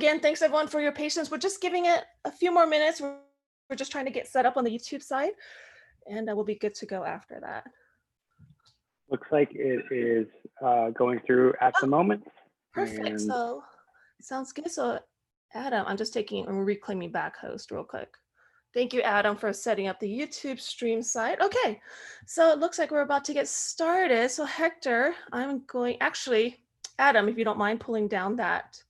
again, thanks everyone for your patience. We're just giving it a few more minutes. We're just trying to get set up on the YouTube side, and we'll be good to go after that. Looks like it is going through at the moment. Perfect. And so sounds good. So Adam, I'm just reclaiming back host real quick. Thank you, Adam, for setting up the YouTube stream site. Okay, so it looks like we're about to get started. So Hector, Adam, if you don't mind pulling down that.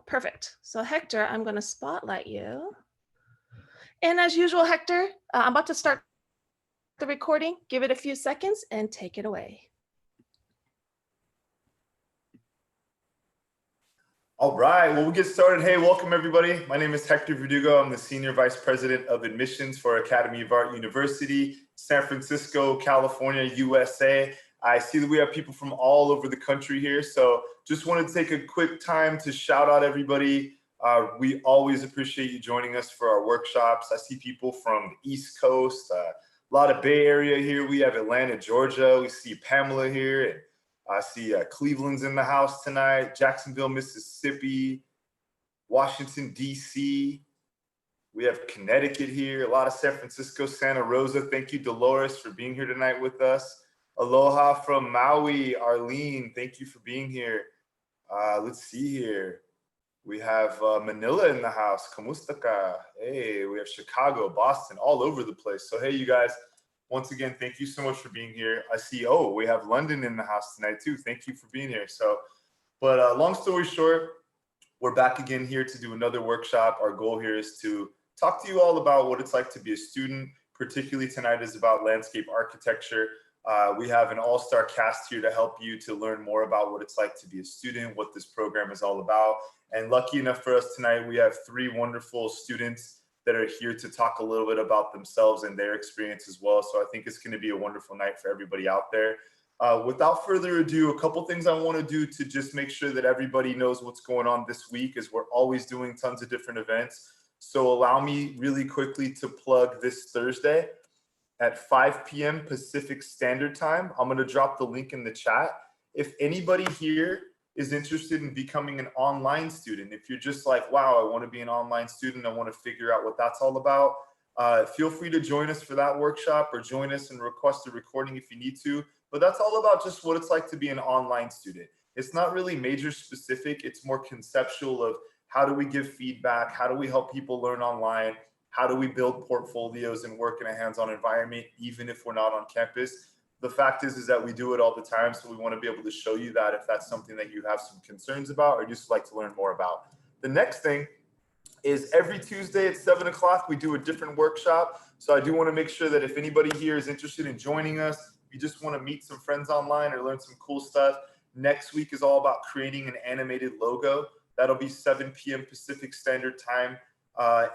Perfect. So Hector, I'm going to spotlight you. And as usual, Hector, I'm about to start the recording. Give it a few seconds and take it away. All right, well, we'll get started. Hey, welcome everybody. My name is Hector Verdugo. I'm the Senior Vice President of Admissions for Academy of Art University, San Francisco, California, USA. I see that we have people from all over the country here, so just wanted to take a quick time to shout out everybody. We always appreciate you joining us for our workshops. I see people from the East Coast, a lot of Bay Area here. We have Atlanta, Georgia. We see Pamela here, and I see Cleveland's in the house tonight, Jacksonville, Mississippi, Washington, D.C. We have Connecticut here, a lot of San Francisco, Santa Rosa. Thank you, Dolores, for being here tonight with us. Aloha from Maui, Arlene, thank you for being here. Let's see here. We have Manila in the house, Kamusta ka? Hey, we have Chicago, Boston, all over the place. So hey, you guys. Once again, thank you so much for being here. I see, we have London in the house tonight too. Thank you for being here. So, but long story short, we're back again here to do another workshop. Our goal here is to talk to you all about what it's like to be a student. Particularly tonight is about landscape architecture. We have an all-star cast here to help you to learn more about what it's like to be a student, what this program is all about. And lucky enough for us tonight, we have 3 wonderful students that are here to talk a little bit about themselves and their experience as well. So I think it's going to be a wonderful night for everybody out there. Without further ado, a couple things I want to do to just make sure that everybody knows what's going on this week is we're always doing tons of different events. So allow me really quickly to plug this Thursday at 5 p.m. Pacific Standard Time. I'm going to drop the link in the chat. If anybody here is interested in becoming an online student, if you're just like, wow, I want to be an online student, I want to figure out what that's all about, feel free to join us for that workshop or join us and request a recording if you need to. But that's all about just what it's like to be an online student. It's not really major specific. It's more conceptual of how do we give feedback? How do we help people learn online? How do we build portfolios and work in a hands-on environment, even if we're not on campus? The fact is that we do it all the time, so we want to be able to show you that if that's something that you have some concerns about or just like to learn more about. The next thing is every Tuesday at 7 o'clock, we do a different workshop. So I do want to make sure that if anybody here is interested in joining us, you just want to meet some friends online or learn some cool stuff, next week is all about creating an animated logo. That'll be 7 p.m. Pacific Standard Time.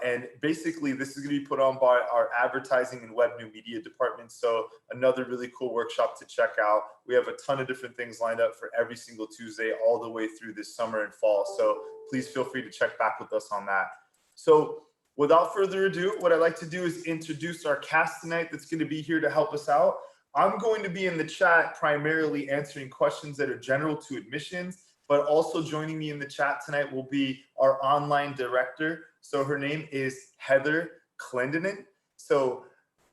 And basically, this is going to be put on by our advertising and web new media department. So another really cool workshop to check out. We have a ton of different things lined up for every single Tuesday all the way through this summer and fall. So please feel free to check back with us on that. So without further ado, what I'd like to do is introduce our cast tonight that's going to be here to help us out. I'm going to be in the chat primarily answering questions that are general to admissions, but also joining me in the chat tonight will be our online director. So her name is Heather Clendenin. So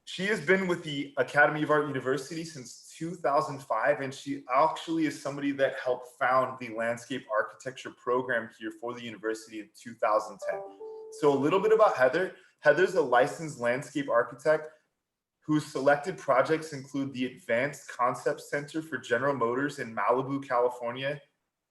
she has been with the Academy of Art University since 2005, and she actually is somebody that helped found the landscape architecture program here for the university in 2010. So a little bit about Heather. Heather's a licensed landscape architect whose selected projects include the Advanced Concept Center for General Motors in Malibu, California,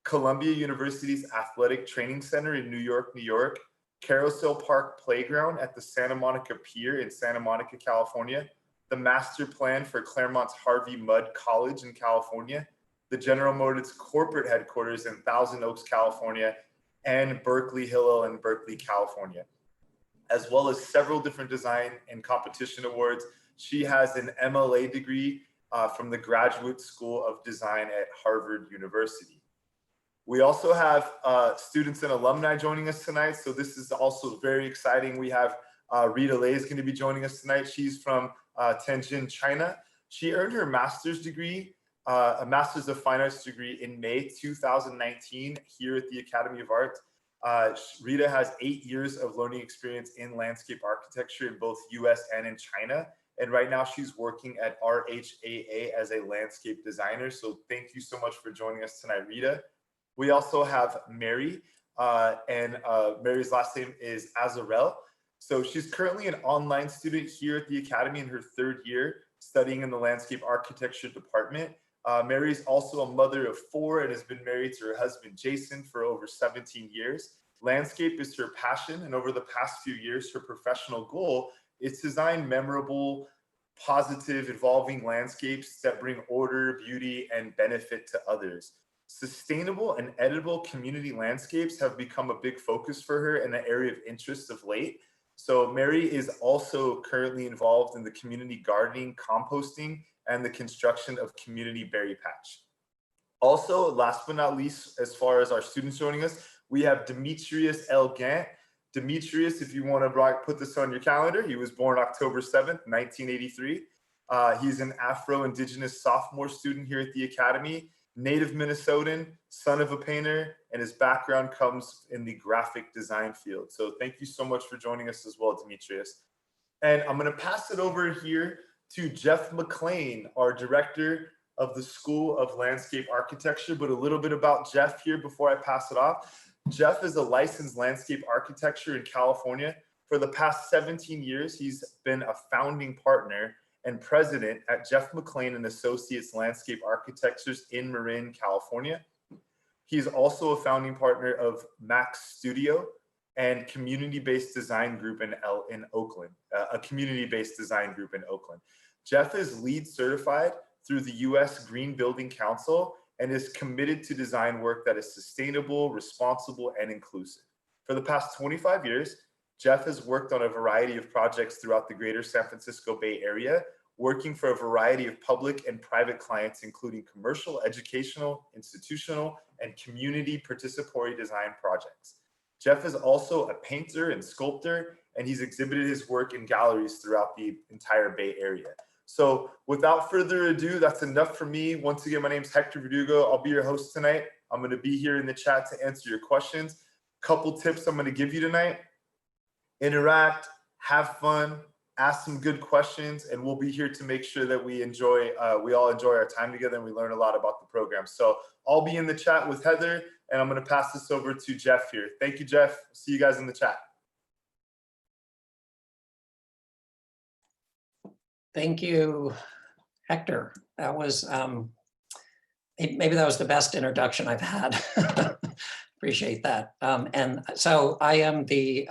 Columbia University's Athletic Training Center in New York, New York, Carousel Park Playground at the Santa Monica Pier in Santa Monica, California, the master plan for Claremont's Harvey Mudd College in California, the General Motors corporate headquarters in Thousand Oaks, California, and Berkeley Hillel in Berkeley, California, as well as several different design and competition awards. She has an MLA degree from the Graduate School of Design at Harvard University. We also have students and alumni joining us tonight, so this is also very exciting. We have Rita Lei is going to be joining us tonight. She's from Tianjin, China. She earned her master's degree a Master's of Fine Arts degree in May 2019 here at the Academy of Art. Rita has 8 years of learning experience in landscape architecture in both US and in China. And right now she's working at RHAA as a landscape designer. So thank you so much for joining us tonight, Rita. We also have Mary, and Mary's last name is Azarel. So she's currently an online student here at the Academy in her 3rd year, studying in the landscape architecture department. Mary is also a mother of 4 and has been married to her husband, Jason, for over 17 years. Landscape is her passion, and over the past few years, her professional goal is to design memorable, positive, evolving landscapes that bring order, beauty, and benefit to others. Sustainable and editable community landscapes have become a big focus for her and an area of interest of late. So Mary is also currently involved in the community gardening, composting, and the construction of community berry patch. Also, last but not least, as far as our students joining us, we have Demetrius L. Gant. Demetrius, if you want to put this on your calendar, he was born October 7th, 1983. He's an Afro-Indigenous sophomore student here at the Academy, native Minnesotan, son of a painter, and his background comes in the graphic design field. So thank you so much for joining us as well, Demetrius. And I'm going to pass it over here to Jeff McLane, our director of the School of Landscape Architecture. But a little bit about Jeff here before I pass it off. Jeff is a licensed landscape architecture in California. For the past 17 years, he's been a founding partner and president at Jeff McLane and Associates Landscape Architectures in Marin, California. He's also a founding partner of Max Studio and community-based design group in Oakland, a community-based design group in Oakland. Jeff is LEED certified through the US Green Building Council and is committed to design work that is sustainable, responsible, and inclusive. For the past 25 years, Jeff has worked on a variety of projects throughout the greater San Francisco Bay Area, working for a variety of public and private clients, including commercial, educational, institutional, and community participatory design projects. Jeff is also a painter and sculptor, and he's exhibited his work in galleries throughout the entire Bay Area. So without further ado, that's enough for me. Once again, my name is Hector Verdugo. I'll be your host tonight. I'm going to be here in the chat to answer your questions. Couple tips I'm going to give you tonight. Interact, have fun, ask some good questions, and we'll be here to make sure that we all enjoy our time together and we learn a lot about the program. So I'll be in the chat with Heather, and I'm going to pass this over to Jeff here. Thank you, Jeff. See you guys in the chat. Thank you, Hector. That was, maybe that was the best introduction I've had. Appreciate that. And so I am the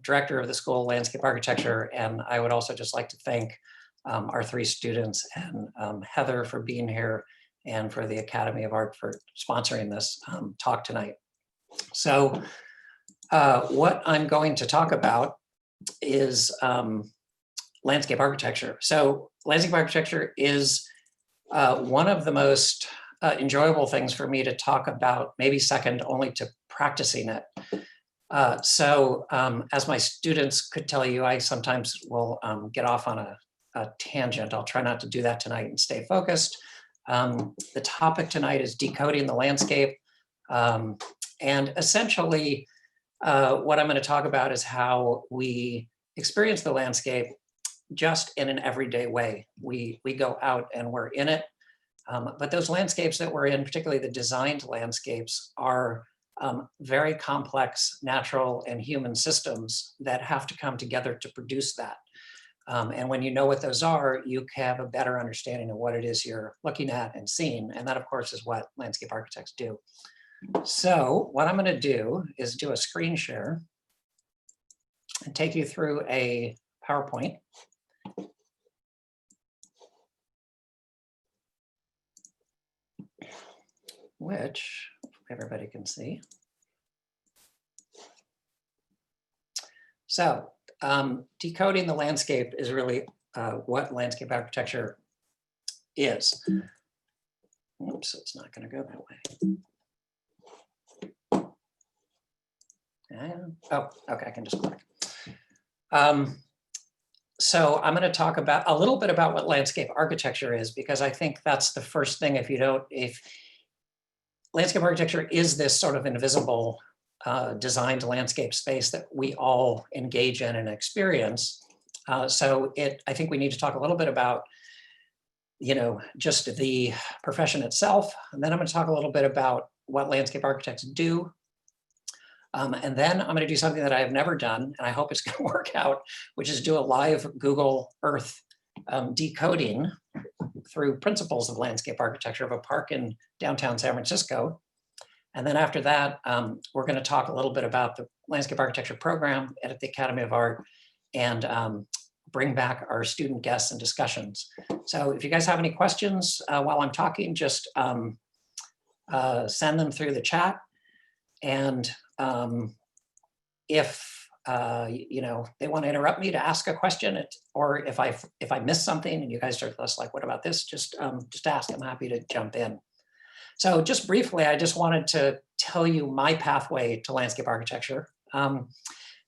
director of the School of Landscape Architecture, and I would also just like to thank our 3 students and Heather for being here and for the Academy of Art for sponsoring this talk tonight. So what I'm going to talk about is landscape architecture. So landscape architecture is one of the most enjoyable things for me to talk about, maybe second only to practicing it. As my students could tell you, I sometimes will get off on a tangent. I'll try not to do that tonight and stay focused. The topic tonight is decoding the landscape. And essentially, what I'm going to talk about is how we experience the landscape just in an everyday way. We go out and we're in it. But those landscapes that we're in, particularly the designed landscapes, are very complex natural and human systems that have to come together to produce that. And when you know what those are, you have a better understanding of what it is you're looking at and seeing. And that, of course, is what landscape architects do. So what I'm going to do is do a screen share and take you through a PowerPoint. Which everybody can see. So decoding the landscape is really what landscape architecture is. Oops, it's not going to go that way. And, oh, okay, I can just click. So I'm going to talk about a little bit about what landscape architecture is, because I think that's the first thing. If landscape architecture is this sort of invisible designed landscape space that we all engage in and experience. I think we need to talk a little bit about, just the profession itself. And then I'm going to talk a little bit about what landscape architects do. And then I'm going to do something that I have never done, and I hope it's going to work out, which is do a live Google Earth decoding through principles of landscape architecture of a park in downtown San Francisco. And then after that, we're going to talk a little bit about the landscape architecture program at the Academy of Art and bring back our student guests and discussions. So if you guys have any questions while I'm talking, just send them through the chat. And if they want to interrupt me to ask a question, or if I miss something and you guys are just like, what about this? Just ask. I'm happy to jump in. So just briefly, I just wanted to tell you my pathway to landscape architecture.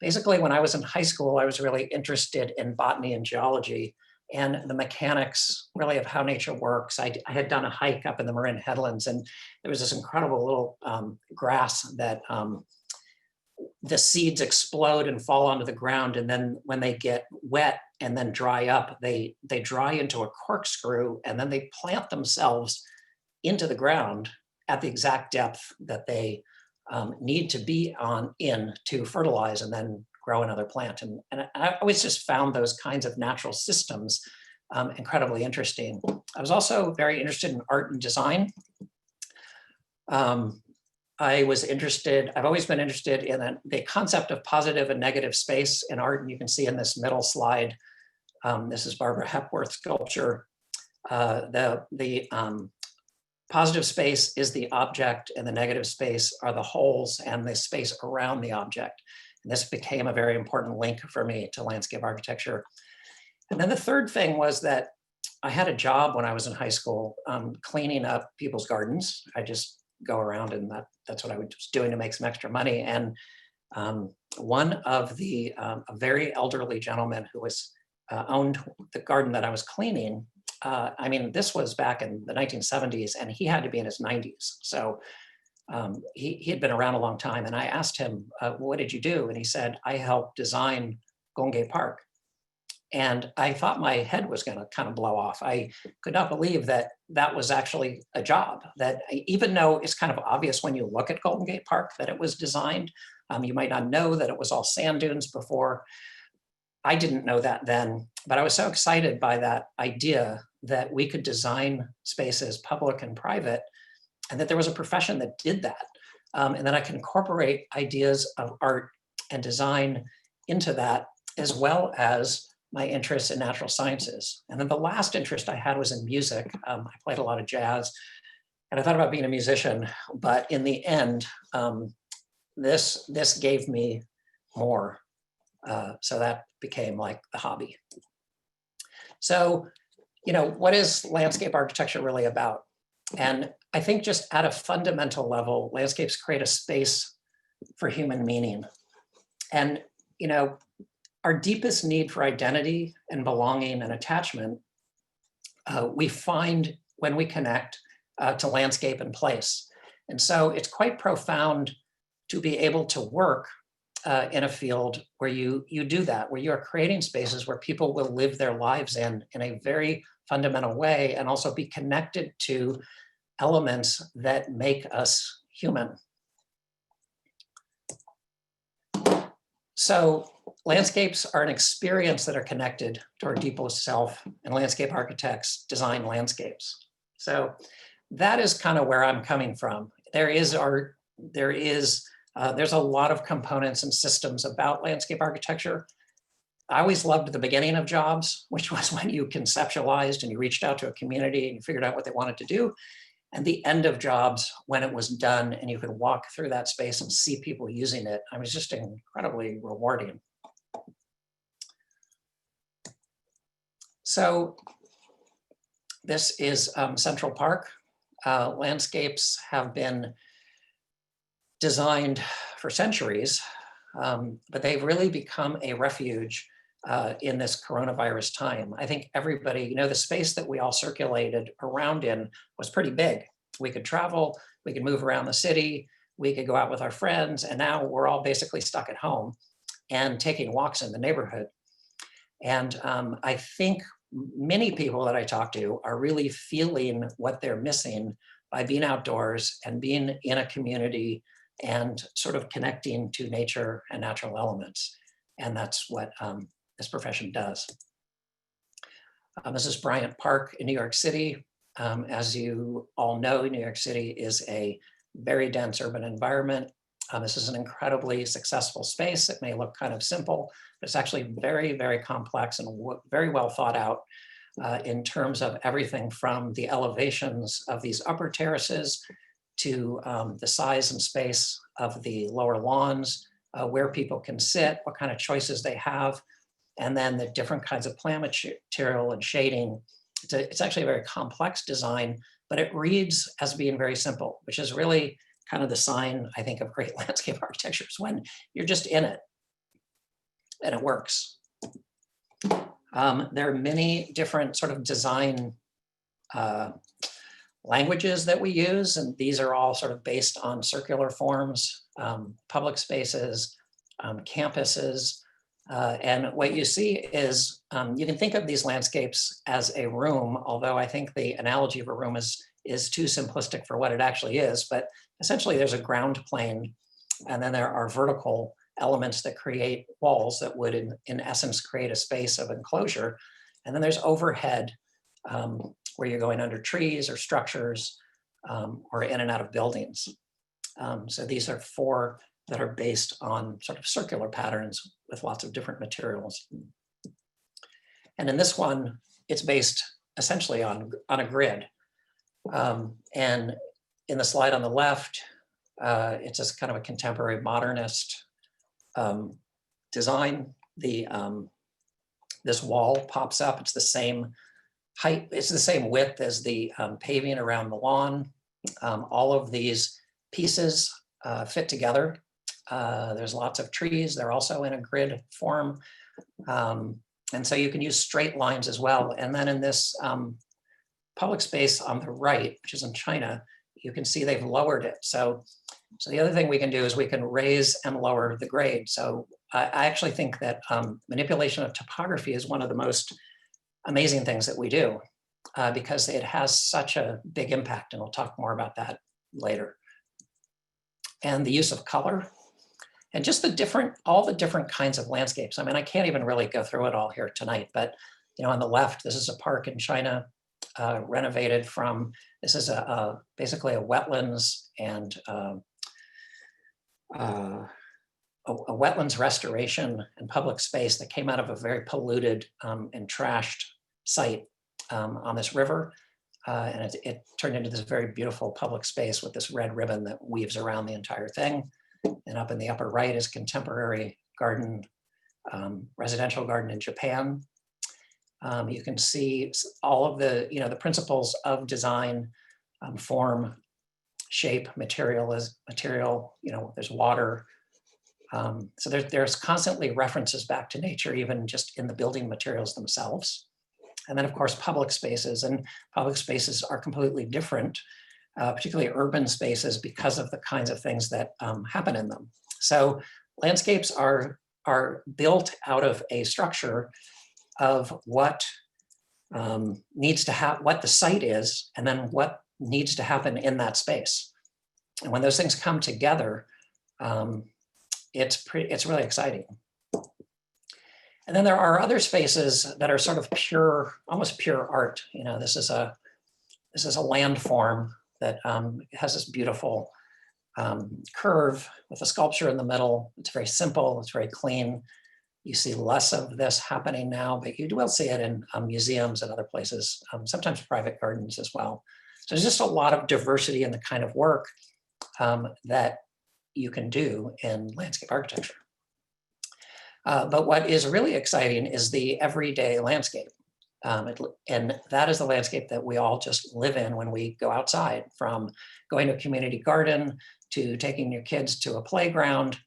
Basically, when I was in high school, I was really interested in botany and geology and the mechanics really of how nature works. I had done a hike up in the Marin Headlands, and there was this incredible little grass that the seeds explode and fall onto the ground. And then when they get wet and then dry up, they dry into a corkscrew, and then they plant themselves into the ground at the exact depth that they need to be in to fertilize and then grow another plant. And I always just found those kinds of natural systems incredibly interesting. I was also very interested in art and design. I've always been interested in the concept of positive and negative space in art. And you can see in this middle slide, this is Barbara Hepworth's sculpture. The positive space is the object, and the negative space are the holes and the space around the object. And this became a very important link for me to landscape architecture. And then the third thing was that I had a job when I was in high school cleaning up people's gardens. I just go around, and that's what I was doing to make some extra money. And one of a very elderly gentleman who owned the garden that I was cleaning. This was back in the 1970s, and he had to be in his 90s. So he had been around a long time. And I asked him, what did you do? And he said, I helped design Gongay Park. And I thought my head was going to kind of blow off. I could not believe that that was actually a job, that even though it's kind of obvious when you look at Golden Gate Park that it was designed, you might not know that it was all sand dunes before. I didn't know that then, but I was so excited by that idea that we could design spaces, public and private, and that there was a profession that did that. And that I can incorporate ideas of art and design into that, as well as my interest in natural sciences. And then the last interest I had was in music. I played a lot of jazz, and I thought about being a musician, but in the end, this gave me more. So that became like the hobby. So, what is landscape architecture really about? And I think just at a fundamental level, landscapes create a space for human meaning. And, our deepest need for identity and belonging and attachment, we find when we connect to landscape and place. And so it's quite profound to be able to work in a field where you do that, where you are creating spaces where people will live their lives in a very fundamental way, and also be connected to elements that make us human. So landscapes are an experience that are connected to our deepest self, and landscape architects design landscapes. So that is kind of where I'm coming from. There's a lot of components and systems about landscape architecture. I always loved the beginning of jobs, which was when you conceptualized and you reached out to a community and you figured out what they wanted to do. And the end of jobs, when it was done and you could walk through that space and see people using it, it was just incredibly rewarding. So this is Central Park. Landscapes have been designed for centuries, but they've really become a refuge in this coronavirus time. I think everybody, you know, the space that we all circulated around in was pretty big. We could travel, we could move around the city, we could go out with our friends, and now we're all basically stuck at home and taking walks in the neighborhood. And I think many people that I talk to are really feeling what they're missing by being outdoors and being in a community and sort of connecting to nature and natural elements. And that's what this profession does. This is Bryant Park in New York City. As you all know, New York City is a very dense urban environment. This is an incredibly successful space. It may look kind of simple, but it's actually very, very complex and very well thought out in terms of everything from the elevations of these upper terraces to the size and space of the lower lawns, where people can sit, what kind of choices they have, and then the different kinds of plant material and shading. It's actually a very complex design, but it reads as being very simple, which is really kind of the sign, I think, of great landscape architecture is when you're just in it and it works. There are many different sort of design languages that we use, and these are all sort of based on circular forms, public spaces, campuses. And what you see is you can think of these landscapes as a room, although I think the analogy of a room is too simplistic for what it actually is. But essentially, there's a ground plane, and then there are vertical elements that create walls that would, in essence, create a space of enclosure. And then there's overhead, where you're going under trees or structures or in and out of buildings. So these are four that are based on sort of circular patterns with lots of different materials. And in this one, it's based essentially on a grid. And in the slide on the left, it's just kind of a contemporary modernist design. This wall pops up, it's the same height, it's the same width as the paving around the lawn. All of these pieces fit together. There's lots of trees. They're also in a grid form. And so you can use straight lines as well. And then in this public space on the right, which is in China, you can see they've lowered it. So the other thing we can do is we can raise and lower the grade. So I actually think that manipulation of topography is one of the most amazing things that we do because it has such a big impact, and we'll talk more about that later. And the use of color and just all the different kinds of landscapes. I mean, I can't even really go through it all here tonight, but you know, on the left, this is a park in China renovated from, this is basically a wetlands and a wetlands restoration and public space that came out of a very polluted and trashed site on this river. And it turned into this very beautiful public space with this red ribbon that weaves around the entire thing. And up in the upper right is contemporary garden, residential garden in Japan. You can see all of the, the principles of design, form, shape, material, there's water. So there's constantly references back to nature, even just in the building materials themselves. And then of course, public spaces, and public spaces are completely different, particularly urban spaces, because of the kinds of things that happen in them. So landscapes are built out of a structure of what needs to happen, what the site is, and then what needs to happen in that space. And when those things come together, it's really exciting. And then there are other spaces that are sort of pure, almost pure art. This is a landform that has this beautiful curve with a sculpture in the middle. It's very simple, it's very clean. You see less of this happening now, but you will see it in museums and other places, sometimes private gardens as well. So there's just a lot of diversity in the kind of work that you can do in landscape architecture. But what is really exciting is the everyday landscape. And that is the landscape that we all just live in when we go outside, from going to a community garden to taking your kids to a playground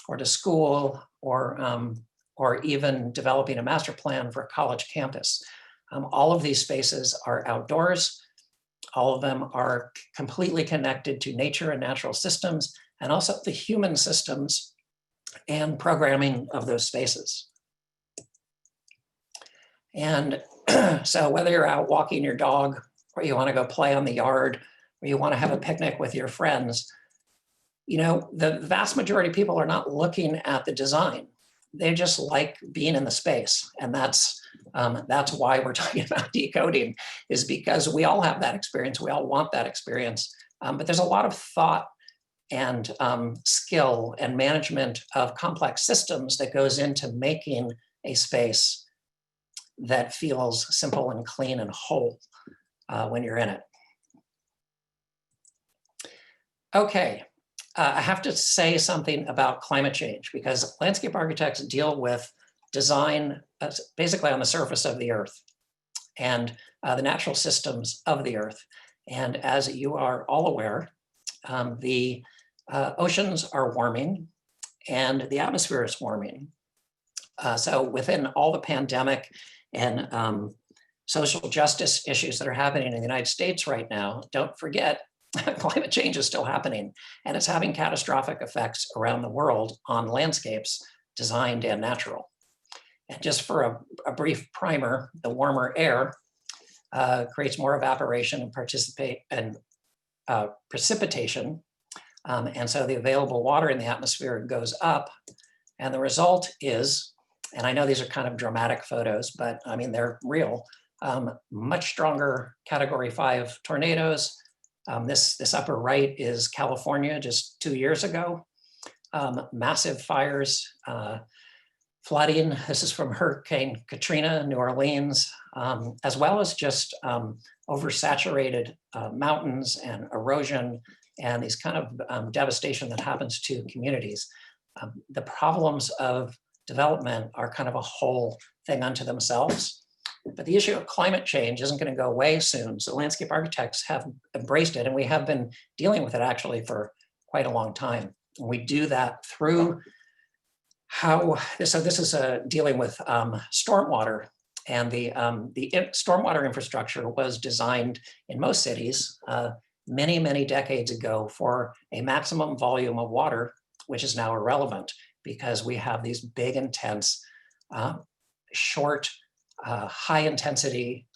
or to school or or even developing a master plan for a college campus. All of these spaces are outdoors. All of them are completely connected to nature and natural systems, and also the human systems and programming of those spaces. And so whether you're out walking your dog, or you want to go play on the yard, or you want to have a picnic with your friends, you know, the vast majority of people are not looking at the design. They just like being in the space. And that's why we're talking about decoding, is because we all have that experience. We all want that experience. But there's a lot of thought and skill and management of complex systems that goes into making a space that feels simple and clean and whole when you're in it. Okay. I have to say something about climate change, because landscape architects deal with design basically on the surface of the earth and the natural systems of the earth. And as you are all aware, the oceans are warming and the atmosphere is warming. So within all the pandemic and social justice issues that are happening in the United States right now, don't forget, climate change is still happening, and it's having catastrophic effects around the world on landscapes, designed and natural. And just for a brief primer, the warmer air creates more evaporation and precipitation. And so the available water in the atmosphere goes up. And the result is, and I know these are kind of dramatic photos, but I mean, they're real, much stronger Category 5 tornadoes. This upper right is California just 2 years ago. Massive fires, flooding. This is from Hurricane Katrina, New Orleans, as well as just oversaturated mountains and erosion and these kind of devastation that happens to communities. The problems of development are kind of a whole thing unto themselves. But the issue of climate change isn't going to go away soon. So landscape architects have embraced it, and we have been dealing with it actually for quite a long time. And we do that through so this is dealing with stormwater. And the stormwater infrastructure was designed in most cities many, many decades ago for a maximum volume of water, which is now irrelevant because we have these big, intense, short, high intensity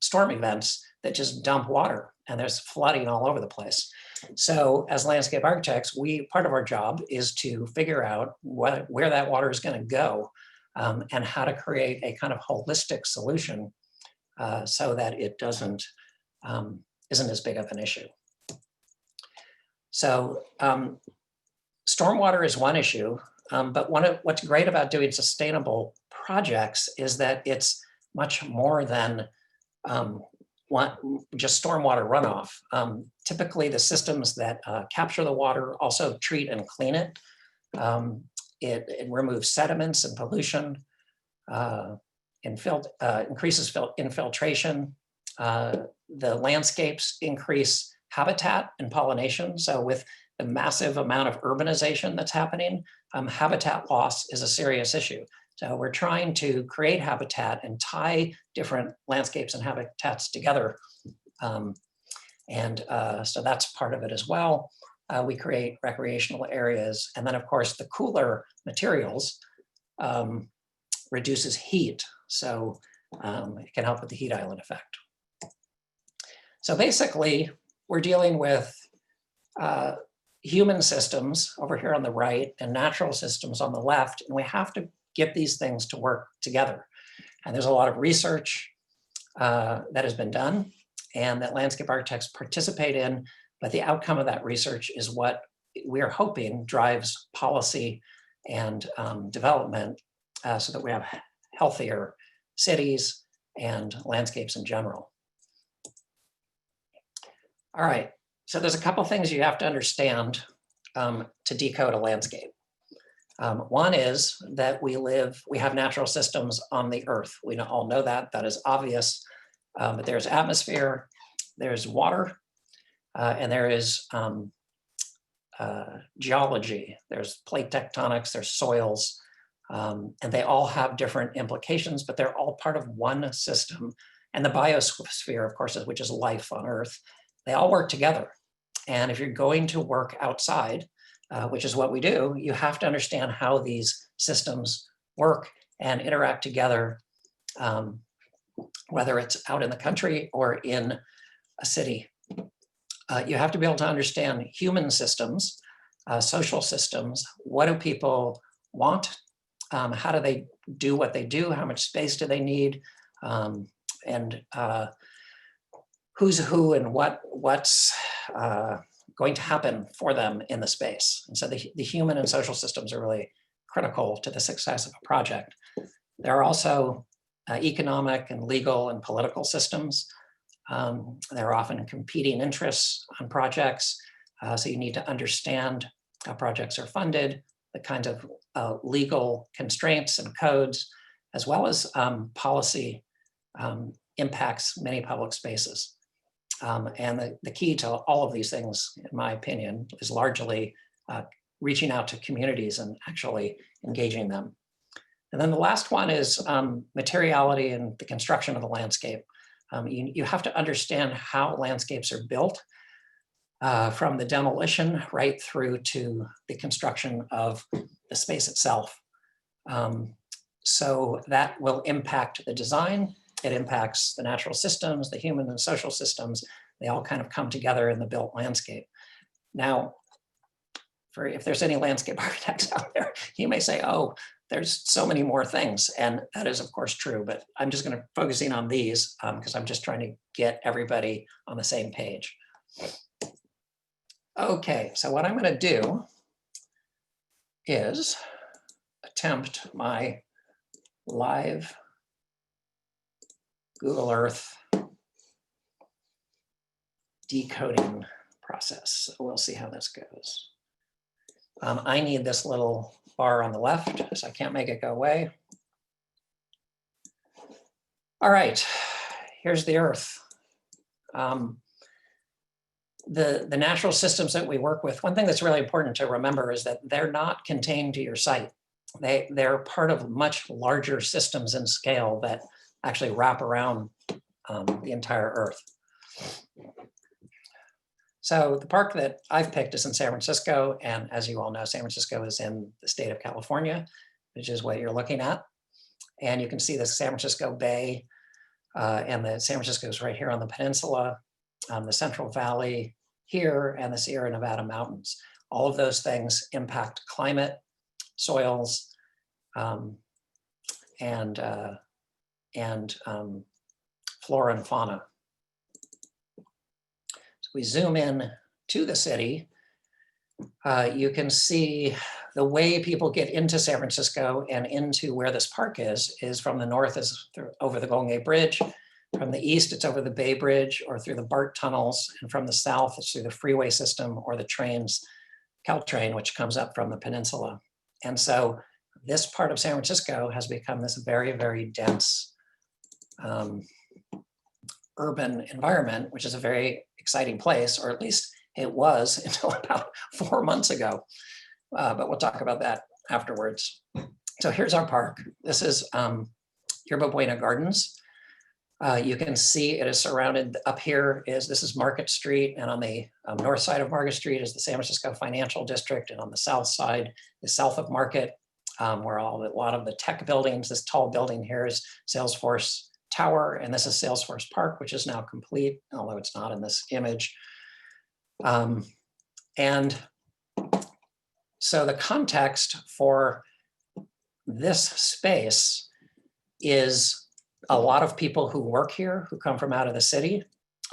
storm events that just dump water, and there's flooding all over the place. So as landscape architects, part of our job is to figure out where that water is going to go and how to create a kind of holistic solution so that it isn't as big of an issue. So stormwater is one issue, but what's great about doing sustainable projects is that it's much more than just stormwater runoff. Typically, the systems that capture the water also treat and clean it. It removes sediments and pollution, increases infiltration. The landscapes increase habitat and pollination. So with the massive amount of urbanization that's happening, habitat loss is a serious issue. So we're trying to create habitat and tie different landscapes and habitats together. So that's part of it as well. We create recreational areas. And then of course, the cooler materials reduces heat. So it can help with the heat island effect. So basically, we're dealing with human systems over here on the right and natural systems on the left, and we have to get these things to work together. And there's a lot of research that has been done and that landscape architects participate in, but the outcome of that research is what we're hoping drives policy and development so that we have healthier cities and landscapes in general. All right, so there's a couple things you have to understand to decode a landscape. One is that we have natural systems on the earth. We all know that is obvious, but there's atmosphere, there's water, and there is geology. There's plate tectonics, there's soils, And they all have different implications, but they're all part of one system. And the biosphere, of course, which is life on Earth, they all work together. And if you're going to work outside, which is what we do, you have to understand how these systems work and interact together, whether it's out in the country or in a city. You have to be able to understand human systems, social systems. What do people want? How do they do what they do? How much space do they need? And who's who and what's going to happen for them in the space. And so the human and social systems are really critical to the success of a project. There are also economic and legal and political systems. There are often competing interests on projects. So you need to understand how projects are funded, the kinds of legal constraints and codes, as well as policy impacts many public spaces. And the key to all of these things, in my opinion, is largely reaching out to communities and actually engaging them. And then the last one is materiality and the construction of the landscape. You have to understand how landscapes are built from the demolition right through to the construction of the space itself. So that will impact the design. It impacts the natural systems, the human and social systems. They all kind of come together in the built landscape. Now, if there's any landscape architects out there, you may say, oh, there's so many more things. And that is, of course, true. But I'm just going to focus in on these because I'm just trying to get everybody on the same page. Okay, so what I'm going to do is attempt my live Google Earth decoding process. So we'll see how this goes. I need this little bar on the left, so I can't make it go away. All right, here's the Earth. The natural systems that we work with, one thing that's really important to remember is that they're not contained to your site. They're part of much larger systems in scale that actually wrap around the entire Earth. So the park that I've picked is in San Francisco. And as you all know, San Francisco is in the state of California, which is what you're looking at. And you can see the San Francisco Bay and the San Francisco is right here on the peninsula, the Central Valley here, and the Sierra Nevada mountains. All of those things impact climate, soils, and flora and fauna. So we zoom in to the city. You can see the way people get into San Francisco and into where this park is from the north is over the Golden Gate Bridge. From the east, it's over the Bay Bridge or through the BART tunnels. And from the south, it's through the freeway system or the trains, Caltrain, which comes up from the peninsula. And so this part of San Francisco has become this very, very dense urban environment, which is a very exciting place, or at least it was until about 4 months ago. But we'll talk about that afterwards. So here's our park. This is Yerba Buena Gardens. You can see it is surrounded, up here this is Market Street, and on the north side of Market Street is the San Francisco Financial District, and on the south side is south of Market, where a lot of the tech buildings, this tall building here is Salesforce Tower, and this is Salesforce Park, which is now complete, although it's not in this image. And so the context for this space is a lot of people who work here, who come from out of the city,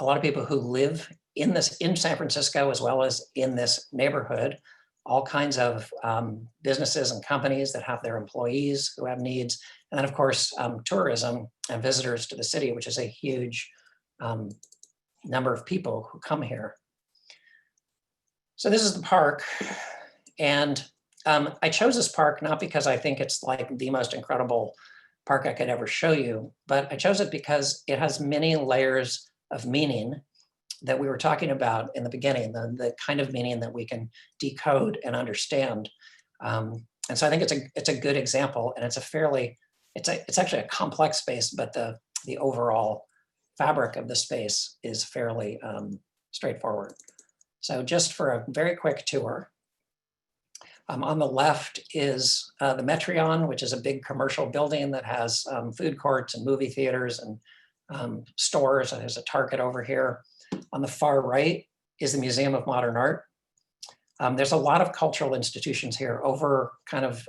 a lot of people who live in San Francisco, as well as in this neighborhood, all kinds of businesses and companies that have their employees who have needs. And then of course, tourism and visitors to the city, which is a huge number of people who come here. So this is the park. And I chose this park not because I think it's like the most incredible park I could ever show you, but I chose it because it has many layers of meaning that we were talking about in the beginning, the kind of meaning that we can decode and understand. And so I think it's a good example, and it's actually a complex space, but the overall fabric of the space is fairly straightforward. So just for a very quick tour, on the left is the Metreon, which is a big commercial building that has food courts and movie theaters and stores. There's a Target over here. On the far right is the Museum of Modern Art. There's a lot of cultural institutions here. Over kind of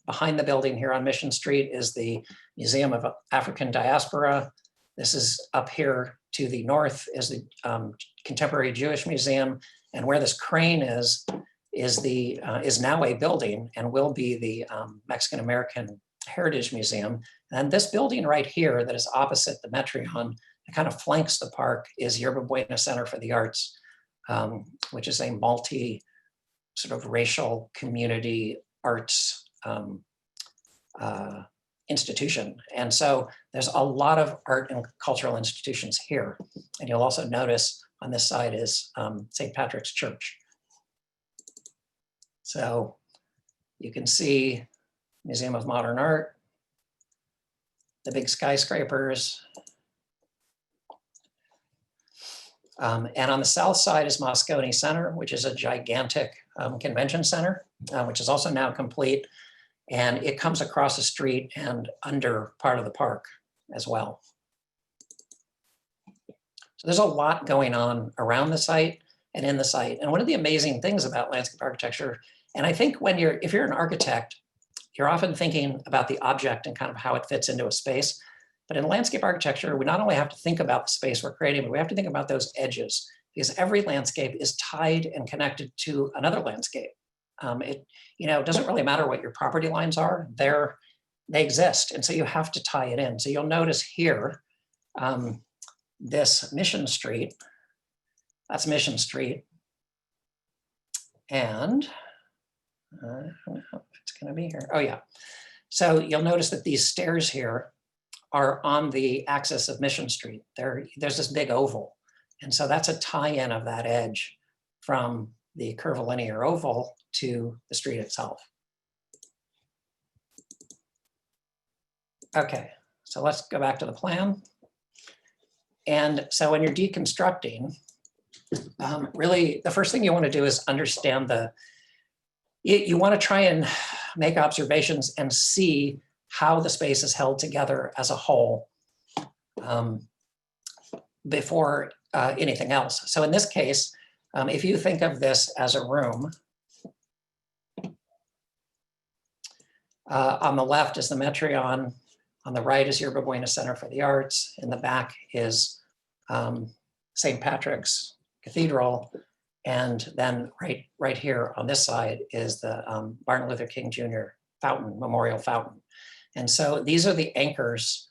behind the building here on Mission Street is the Museum of African Diaspora. This is up here to the north is the Contemporary Jewish Museum. And where this crane is now a building and will be the Mexican American Heritage Museum. And this building right here that is opposite the Metreon, that kind of flanks the park, is Yerba Buena Center for the Arts, which is a multi sort of racial community arts institution. And so there's a lot of art and cultural institutions here. And you'll also notice on this side is St. Patrick's Church. So you can see Museum of Modern Art, the big skyscrapers. And on the south side is Moscone Center, which is a gigantic convention center, which is also now complete. And it comes across the street and under part of the park as well. So there's a lot going on around the site and in the site. And one of the amazing things about landscape architecture, and I think if you're an architect, you're often thinking about the object and kind of how it fits into a space. But in landscape architecture, we not only have to think about the space we're creating, but we have to think about those edges, because every landscape is tied and connected to another landscape. It doesn't really matter what your property lines are, they exist. And so you have to tie it in. So you'll notice here, this Mission Street, that's Mission Street. And I don't know if it's gonna be here. Oh yeah. So you'll notice that these stairs here are on the axis of Mission Street. There's this big oval. And so that's a tie-in of that edge from the curvilinear oval to the street itself. Okay, so let's go back to the plan. And so when you're deconstructing, really the first thing you want to do is understand you want to try and make observations and see how the space is held together as a whole before anything else. So in this case, if you think of this as a room, on the left is the Metreon, on the right is Yerba Buena Center for the Arts, in the back is St. Patrick's Cathedral, and then right here on this side is the Martin Luther King Jr. Fountain, Memorial Fountain. And so these are the anchors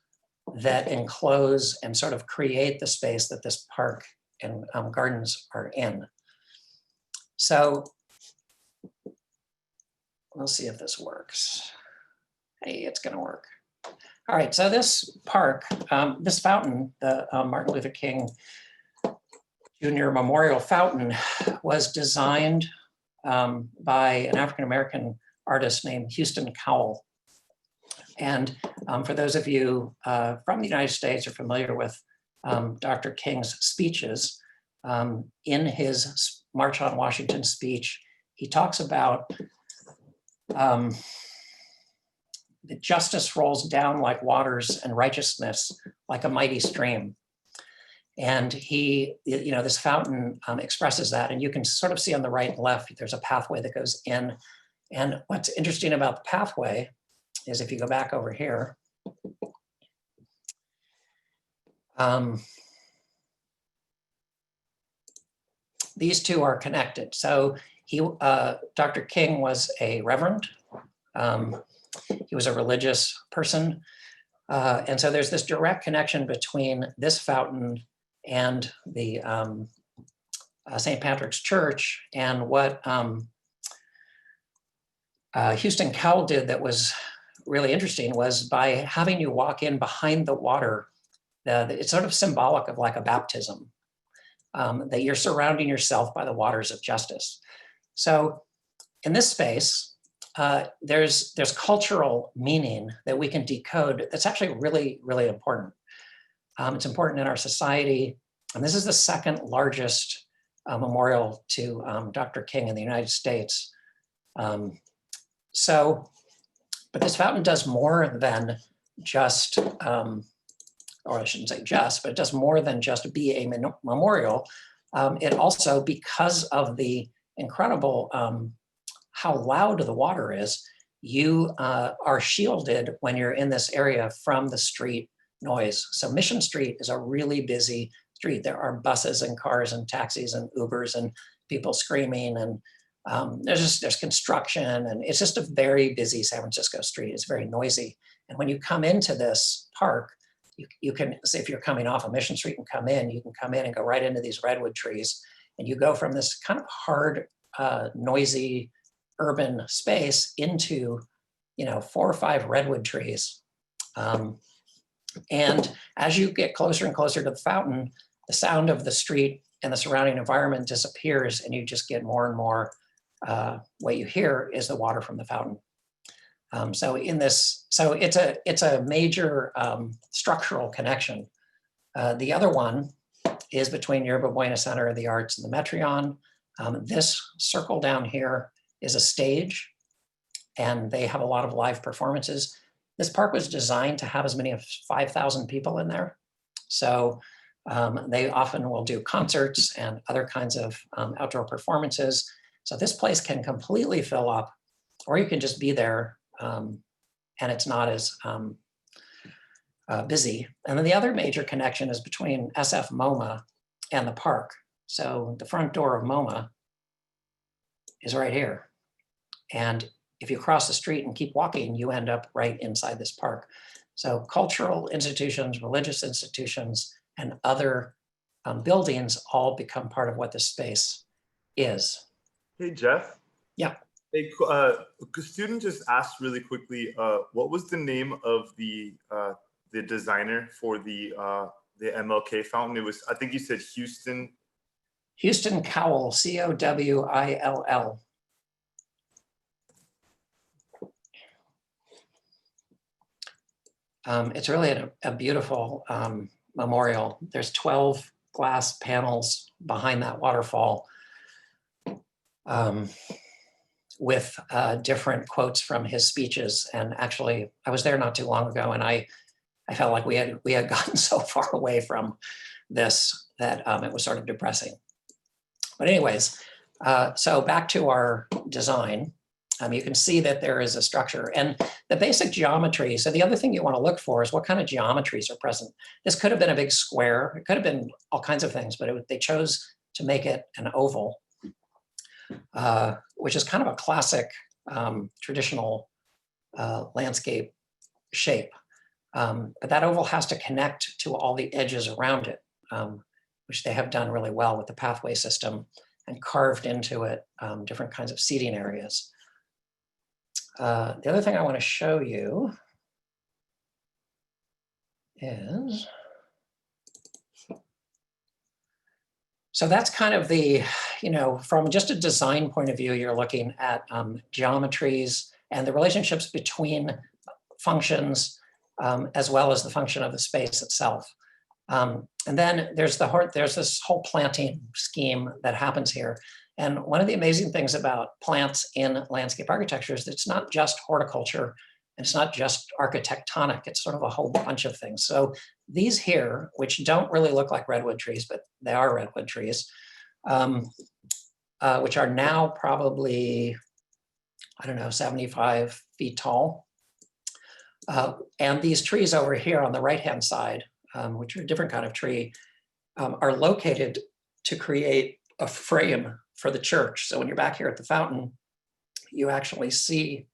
that enclose and sort of create the space that this park and gardens are in. So we'll see if this works. Hey, it's gonna work. All right, so this park, this fountain, the Martin Luther King Jr. Memorial Fountain, was designed by an African-American artist named Houston Cowell. And for those of you from the United States are familiar with Dr. King's speeches, in his March on Washington speech, he talks about that justice rolls down like waters and righteousness like a mighty stream. And this fountain expresses that. And you can sort of see on the right and left, there's a pathway that goes in. And what's interesting about the pathway is if you go back over here, these two are connected. So Dr. King was a reverend. He was a religious person. And so there's this direct connection between this fountain and the St. Patrick's Church. And what Houston Cowell did that was really interesting was by having you walk in behind the water, it's sort of symbolic of like a baptism, that you're surrounding yourself by the waters of justice. So in this space, there's cultural meaning that we can decode that's actually really, really important. It's important in our society. And this is the second largest memorial to Dr. King in the United States. But this fountain does more than just, or I shouldn't say just, but it does more than just be a memorial. It also, because of the incredible how loud the water is, you are shielded when you're in this area from the street noise. So Mission Street is a really busy street. There are buses and cars and taxis and Ubers and people screaming, and there's construction, and it's just a very busy San Francisco street. It's very noisy. And when you come into this park, you can, if you're coming off of Mission Street and come in, you can come in and go right into these redwood trees, and you go from this kind of hard, noisy urban space into, 4 or 5 redwood trees. And as you get closer and closer to the fountain, the sound of the street and the surrounding environment disappears, and you just get more and more, what you hear is the water from the fountain. So it's a major structural connection. The other one is between Yerba Buena Center of the Arts and the Metreon. This circle down here is a stage, and they have a lot of live performances. This park was designed to have as many as 5,000 people in there. So they often will do concerts and other kinds of outdoor performances. So this place can completely fill up, or you can just be there and it's not as busy. And then the other major connection is between SF MoMA and the park. So the front door of MoMA is right here. And if you cross the street and keep walking, you end up right inside this park. So cultural institutions, religious institutions, and other buildings all become part of what this space is. Hey, Jeff. Yeah. Hey, a student just asked really quickly, what was the name of the designer for the MLK fountain? It was, I think you said Houston. Houston Cowell, Cowill. It's really a beautiful memorial. There's 12 glass panels behind that waterfall with different quotes from his speeches. And actually, I was there not too long ago, and I felt like we had gotten so far away from this that it was sort of depressing. But anyways, so back to our design. You can see that there is a structure and the basic geometry. So the other thing you want to look for is what kind of geometries are present. This could have been a big square. It could have been all kinds of things, but they chose to make it an oval, which is kind of a classic traditional landscape shape. But that oval has to connect to all the edges around it, which they have done really well with the pathway system and carved into it different kinds of seating areas. The other thing I want to show you is, so that's kind of the, from just a design point of view, you're looking at geometries and the relationships between functions as well as the function of the space itself. And then there's this whole planting scheme that happens here. And one of the amazing things about plants in landscape architecture is that it's not just horticulture and it's not just architectonic, it's sort of a whole bunch of things. So these here, which don't really look like redwood trees, but they are redwood trees, which are now probably, 75 feet tall. And these trees over here on the right-hand side, which are a different kind of tree, are located to create a frame for the church. So when you're back here at the fountain, you actually see,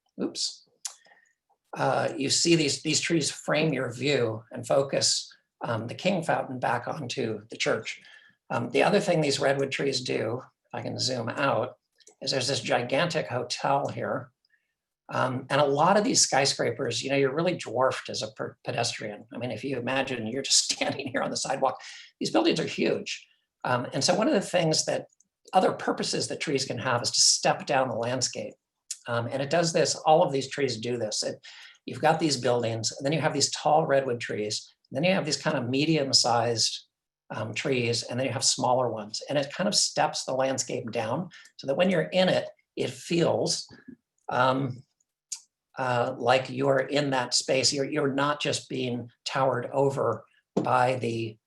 you see these trees frame your view and focus the King Fountain back onto the church. The other thing these redwood trees do, if I can zoom out, is there's this gigantic hotel here. And a lot of these skyscrapers, you're really dwarfed as a pedestrian. I mean, if you imagine you're just standing here on the sidewalk, these buildings are huge. And so one of the things that other purposes that trees can have is to step down the landscape. And it does this, all of these trees do this. You've got these buildings, and then you have these tall redwood trees, and then you have these kind of medium-sized trees, and then you have smaller ones. And it kind of steps the landscape down so that when you're in it, it feels like you're in that space. You're not just being towered over by the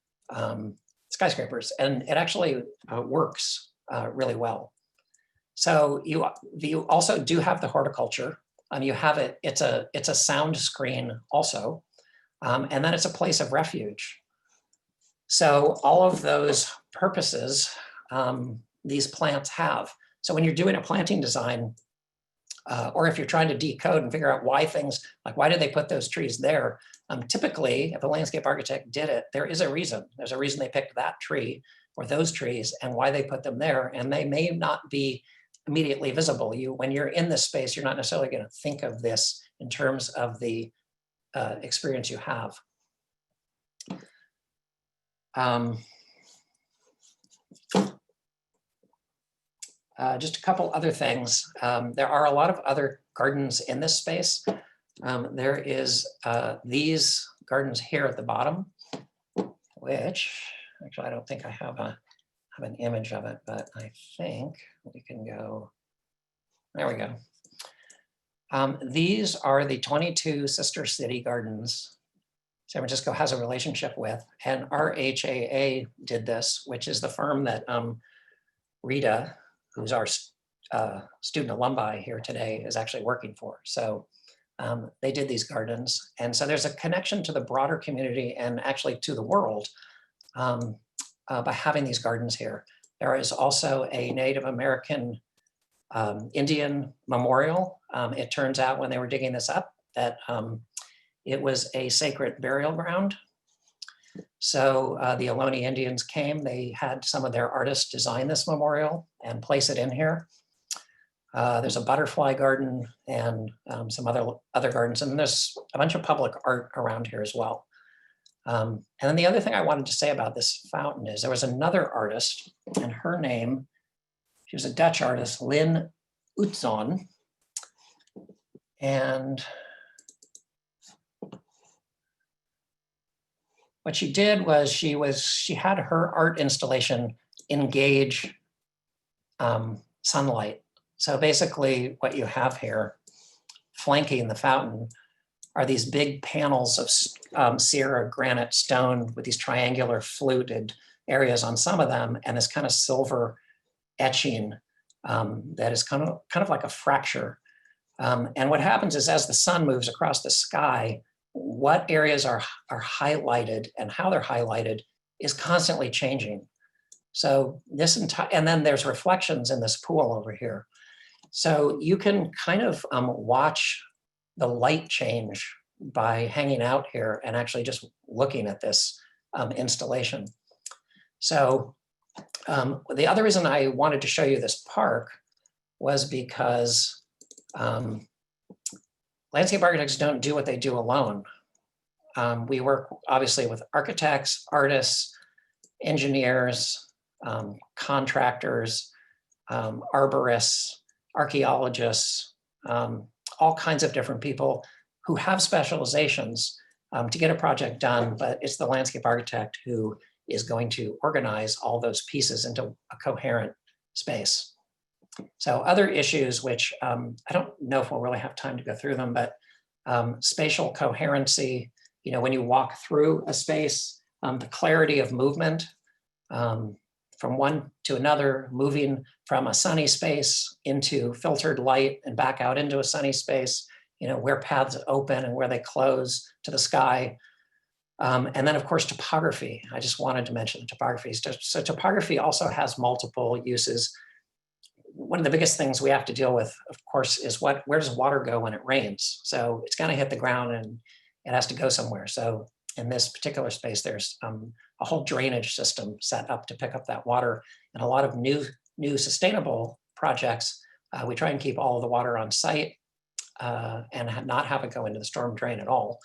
skyscrapers, and it actually works really well. So you also do have the horticulture. You have it. It's a sound screen also, and then it's a place of refuge. So all of those purposes these plants have. So when you're doing a planting design, or if you're trying to decode and figure out why things, like why did they put those trees there? Typically, if a landscape architect did it, there is a reason. There's a reason they picked that tree or those trees and why they put them there. And they may not be immediately visible. When you're in this space, you're not necessarily going to think of this in terms of the experience you have. Just a couple other things. There are a lot of other gardens in this space. There is these gardens here at the bottom, which actually I don't think I have an image of it, but I think we can go, there we go. These are the 22 sister city gardens San Francisco has a relationship with, and RHAA did this, which is the firm that Rita, who's our student alumni here today, is actually working for. So they did these gardens. And so there's a connection to the broader community and actually to the world by having these gardens here. There is also a Native American Indian memorial. It turns out when they were digging this up that it was a sacred burial ground. So the Ohlone Indians came, they had some of their artists design this memorial and place it in here. There's a butterfly garden and some other gardens, and there's a bunch of public art around here as well. And then the other thing I wanted to say about this fountain is there was another artist, and her name, she was a Dutch artist, Lynne Utzon. And what she did was she had her art installation engage sunlight. So basically what you have here flanking the fountain are these big panels of Sierra granite stone with these triangular fluted areas on some of them, and this kind of silver etching that is kind of like a fracture. And what happens is as the sun moves across the sky, what areas are highlighted and how they're highlighted is constantly changing. So this entire, and then there's reflections in this pool over here. So you can kind of watch the light change by hanging out here and actually just looking at this installation. So the other reason I wanted to show you this park was because landscape architects don't do what they do alone. We work obviously with architects, artists, engineers, contractors, arborists, archaeologists, all kinds of different people who have specializations to get a project done, but it's the landscape architect who is going to organize all those pieces into a coherent space. So other issues, which I don't know if we'll really have time to go through them, but spatial coherency, when you walk through a space, the clarity of movement from one to another, moving from a sunny space into filtered light and back out into a sunny space, where paths open and where they close to the sky. And then of course, topography. I just wanted to mention topography. So topography also has multiple uses. One of the biggest things we have to deal with, of course, is where does water go when it rains? So it's gonna hit the ground and it has to go somewhere. So in this particular space, there's a whole drainage system set up to pick up that water. And a lot of new sustainable projects, we try and keep all of the water on site and not have it go into the storm drain at all.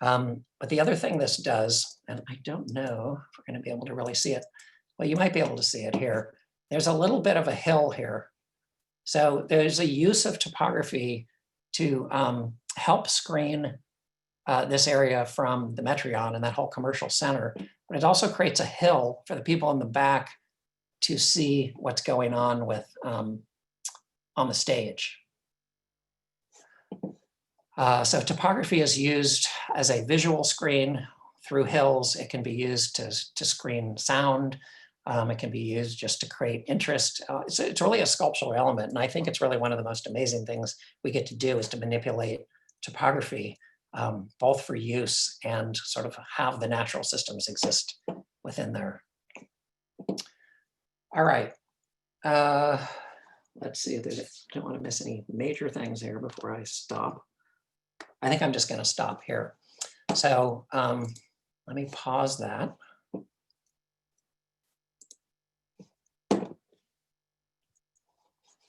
But the other thing this does, and I don't know if we're gonna be able to really see it. Well, you might be able to see it here. There's a little bit of a hill here. So there's a use of topography to help screen this area from the Metreon and that whole commercial center. But it also creates a hill for the people in the back to see what's going on with on the stage. So topography is used as a visual screen through hills. It can be used to screen sound. It can be used just to create interest. It's really a sculptural element. And I think it's really one of the most amazing things we get to do is to manipulate topography, both for use and sort of have the natural systems exist within there. All right. Let's see. I don't want to miss any major things here before I stop. I think I'm just going to stop here. So let me pause that.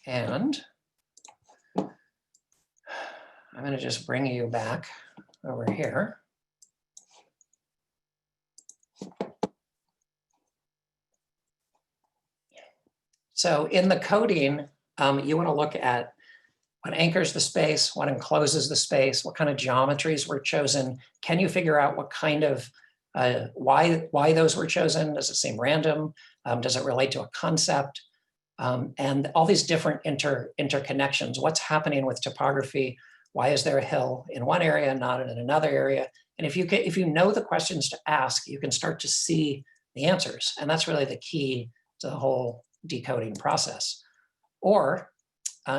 And I'm going to just bring you back over here. So in the coding, you want to look at what anchors the space, what encloses the space, what kind of geometries were chosen. Can you figure out what kind of, why those were chosen? Does it seem random? Does it relate to a concept? And all these different interconnections. What's happening with topography? Why is there a hill in one area and not in another area? And if you know the questions to ask, you can start to see the answers. And that's really the key to the whole decoding process. Or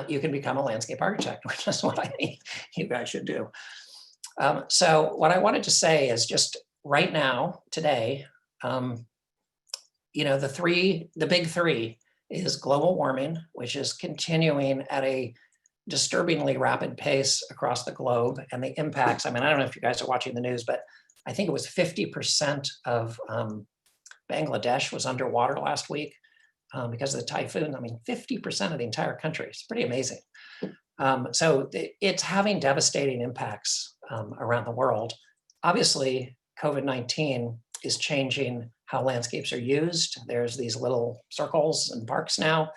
you can become a landscape architect, which is what I think you guys should do. So what I wanted to say is just right now, today, you know, the big three is global warming, which is continuing at a disturbingly rapid pace across the globe, and the impacts. I mean, I don't know if you guys are watching the news, but I think it was 50% of Bangladesh was underwater last week because of the typhoon. I mean, 50% of the entire country. It's pretty amazing. So it's having devastating impacts around the world. Obviously, COVID-19 is changing how landscapes are used. There's these little circles and parks now,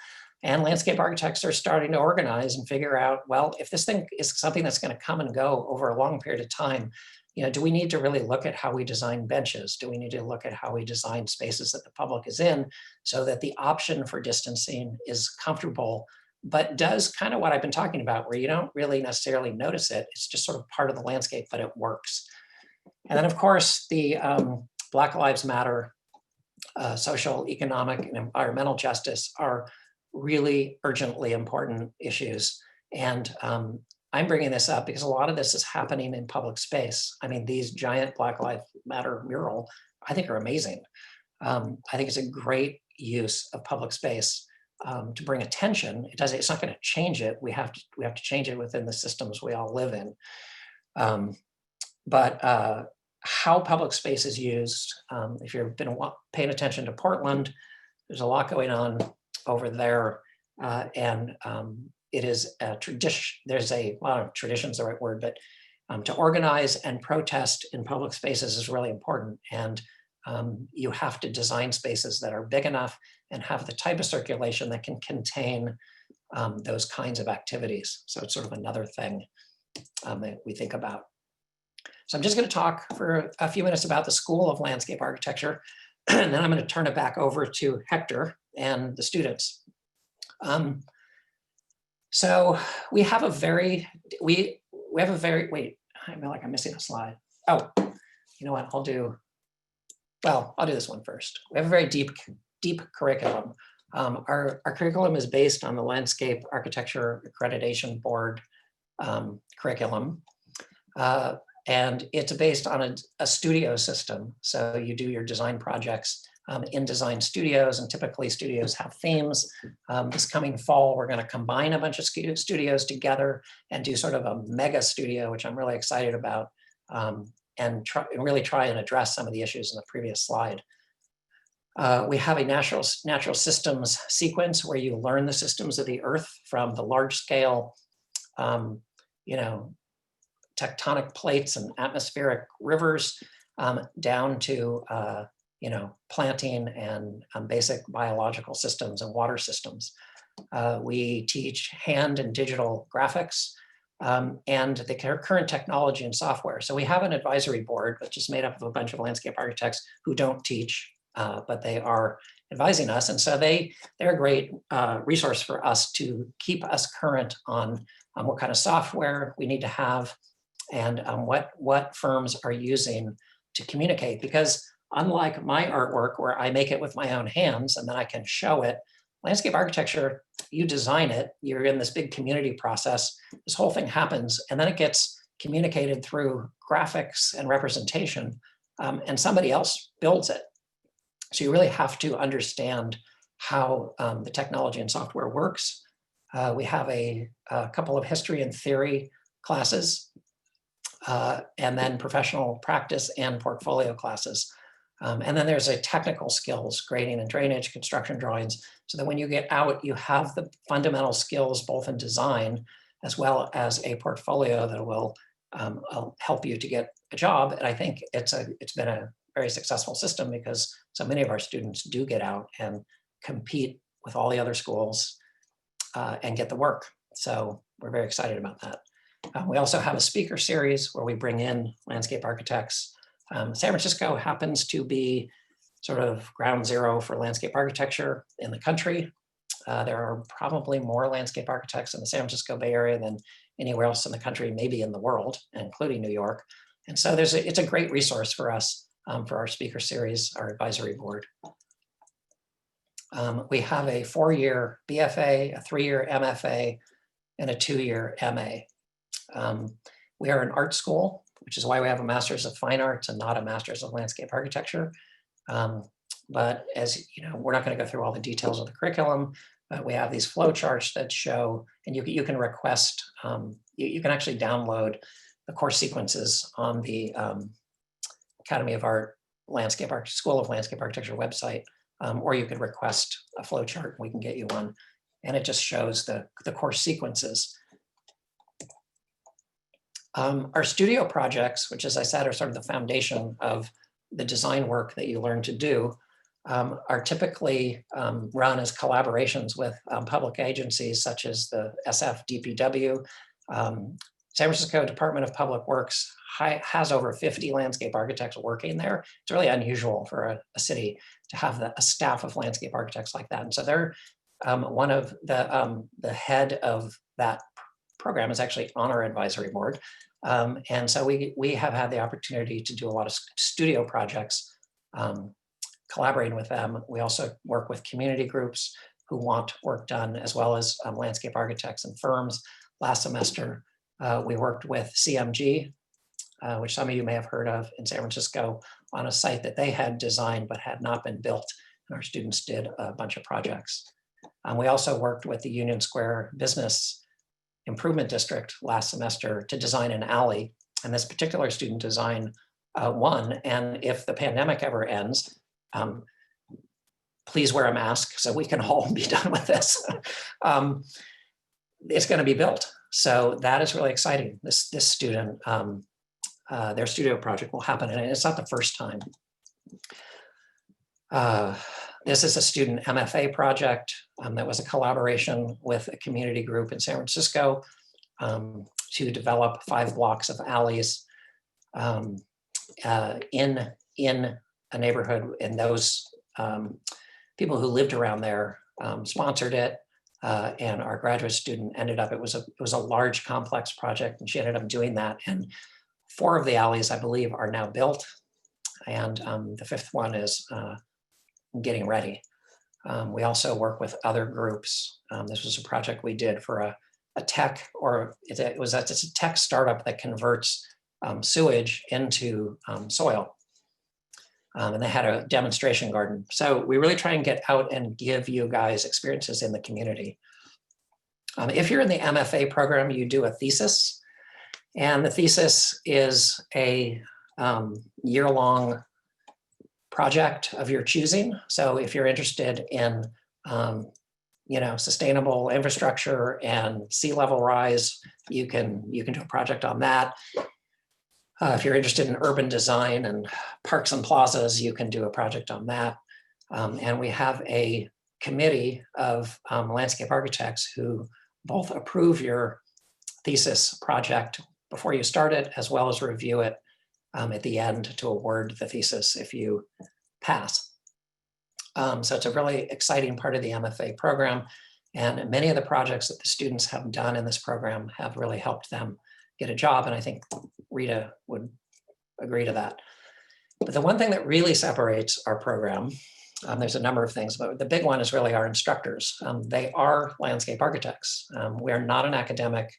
and landscape architects are starting to organize and figure out, well, if this thing is something that's going to come and go over a long period of time, you know, do we need to really look at how we design benches? Do we need to look at how we design spaces that the public is in so that the option for distancing is comfortable, but does kind of what I've been talking about, where you don't really necessarily notice it. It's just sort of part of the landscape, but it works. And then, of course, the Black Lives Matter, social, economic, and environmental justice are really urgently important issues. And I'm bringing this up because a lot of this is happening in public space. I mean, these giant Black Lives Matter mural, I think are amazing. I think it's a great use of public space to bring attention. It's not going to change it. We have to change it within the systems we all live in. But how public space is used, if you've been paying attention to Portland, there's a lot going on over there, and it is a tradition. There's a lot of traditions, the right word, but to organize and protest in public spaces is really important. And you have to design spaces that are big enough and have the type of circulation that can contain those kinds of activities. So it's sort of another thing that we think about. So I'm just going to talk for a few minutes about the School of Landscape Architecture, and then I'm going to turn it back over to Hector and the students. So we have a very, wait, I feel like I'm missing a slide. Oh, you know what, I'll do this one first. We have a very deep curriculum. Our curriculum is based on the Landscape Architecture Accreditation Board curriculum. And it's based on a studio system. So you do your design projects in design studios, and typically studios have themes. This coming fall, we're going to combine a bunch of studios together and do sort of a mega studio, which I'm really excited about, and really try and address some of the issues in the previous slide. We have a natural systems sequence where you learn the systems of the Earth from the large scale, tectonic plates and atmospheric rivers down to planting and basic biological systems and water systems. We teach hand and digital graphics and the current technology and software. So we have an advisory board, which is made up of a bunch of landscape architects who don't teach, but they are advising us. And so they're a great resource for us to keep us current on what kind of software we need to have and what firms are using to communicate. Because unlike my artwork, where I make it with my own hands and then I can show it, landscape architecture, you design it, you're in this big community process, this whole thing happens, and then it gets communicated through graphics and representation, and somebody else builds it. So you really have to understand how the technology and software works. We have a couple of history and theory classes, and then professional practice and portfolio classes. And then there's a technical skills, grading and drainage, construction drawings, so that when you get out, you have the fundamental skills both in design as well as a portfolio that will help you to get a job. And I think it's been a very successful system because so many of our students do get out and compete with all the other schools and get the work. So we're very excited about that. We also have a speaker series where we bring in landscape architects. San Francisco happens to be sort of ground zero for landscape architecture in the country. There are probably more landscape architects in the San Francisco Bay Area than anywhere else in the country, maybe in the world, including New York. And so it's a great resource for us for our speaker series, our advisory board. We have a 4-year BFA, a 3-year MFA, and a 2-year MA. We are an art school, which is why we have a Master's of Fine Arts and not a Master's of Landscape Architecture. But as you know, we're not going to go through all the details of the curriculum, but we have these flow charts that show, and you can request, you can actually download the course sequences on the Academy of Art School of Landscape Architecture website, or you could request a flow chart and we can get you one. And it just shows the course sequences. Our studio projects, which as I said, are sort of the foundation of the design work that you learn to do, are typically run as collaborations with public agencies such as the SF DPW. San Francisco Department of Public Works has over 50 landscape architects working there. It's really unusual for a city to have a staff of landscape architects like that. And so they're one of the head of that program is actually on our advisory board. And so we have had the opportunity to do a lot of studio projects, collaborating with them. We also work with community groups who want work done, as well as landscape architects and firms. Last semester, we worked with CMG, which some of you may have heard of in San Francisco, on a site that they had designed but had not been built. And our students did a bunch of projects. We also worked with the Union Square Business Improvement District last semester to design an alley. And this particular student design won. And if the pandemic ever ends, please wear a mask so we can all be done with this. It's going to be built. So that is really exciting. This student, their studio project will happen, and it's not the first time. This is a student MFA project that was a collaboration with a community group in San Francisco to develop 5 blocks of alleys in a neighborhood, and those people who lived around there sponsored it, and our graduate student ended up, it was a large complex project, and she ended up doing that. And 4 of the alleys, I believe, are now built, and the 5th one is getting ready. We also work with other groups. This was a project we did for a tech, or it's a tech startup that converts sewage into soil. And they had a demonstration garden. So we really try and get out and give you guys experiences in the community. If you're in the MFA program, you do a thesis. And the thesis is a year-long project of your choosing. So if you're interested in sustainable infrastructure and sea level rise, you can do a project on that. If you're interested in urban design and parks and plazas, you can do a project on that. And we have a committee of landscape architects who both approve your thesis project before you start it, as well as review it at the end to award the thesis if you pass. So it's a really exciting part of the MFA program. And many of the projects that the students have done in this program have really helped them get a job. And I think Rita would agree to that. But the one thing that really separates our program, there's a number of things, but the big one is really our instructors. They are landscape architects. We are not an academic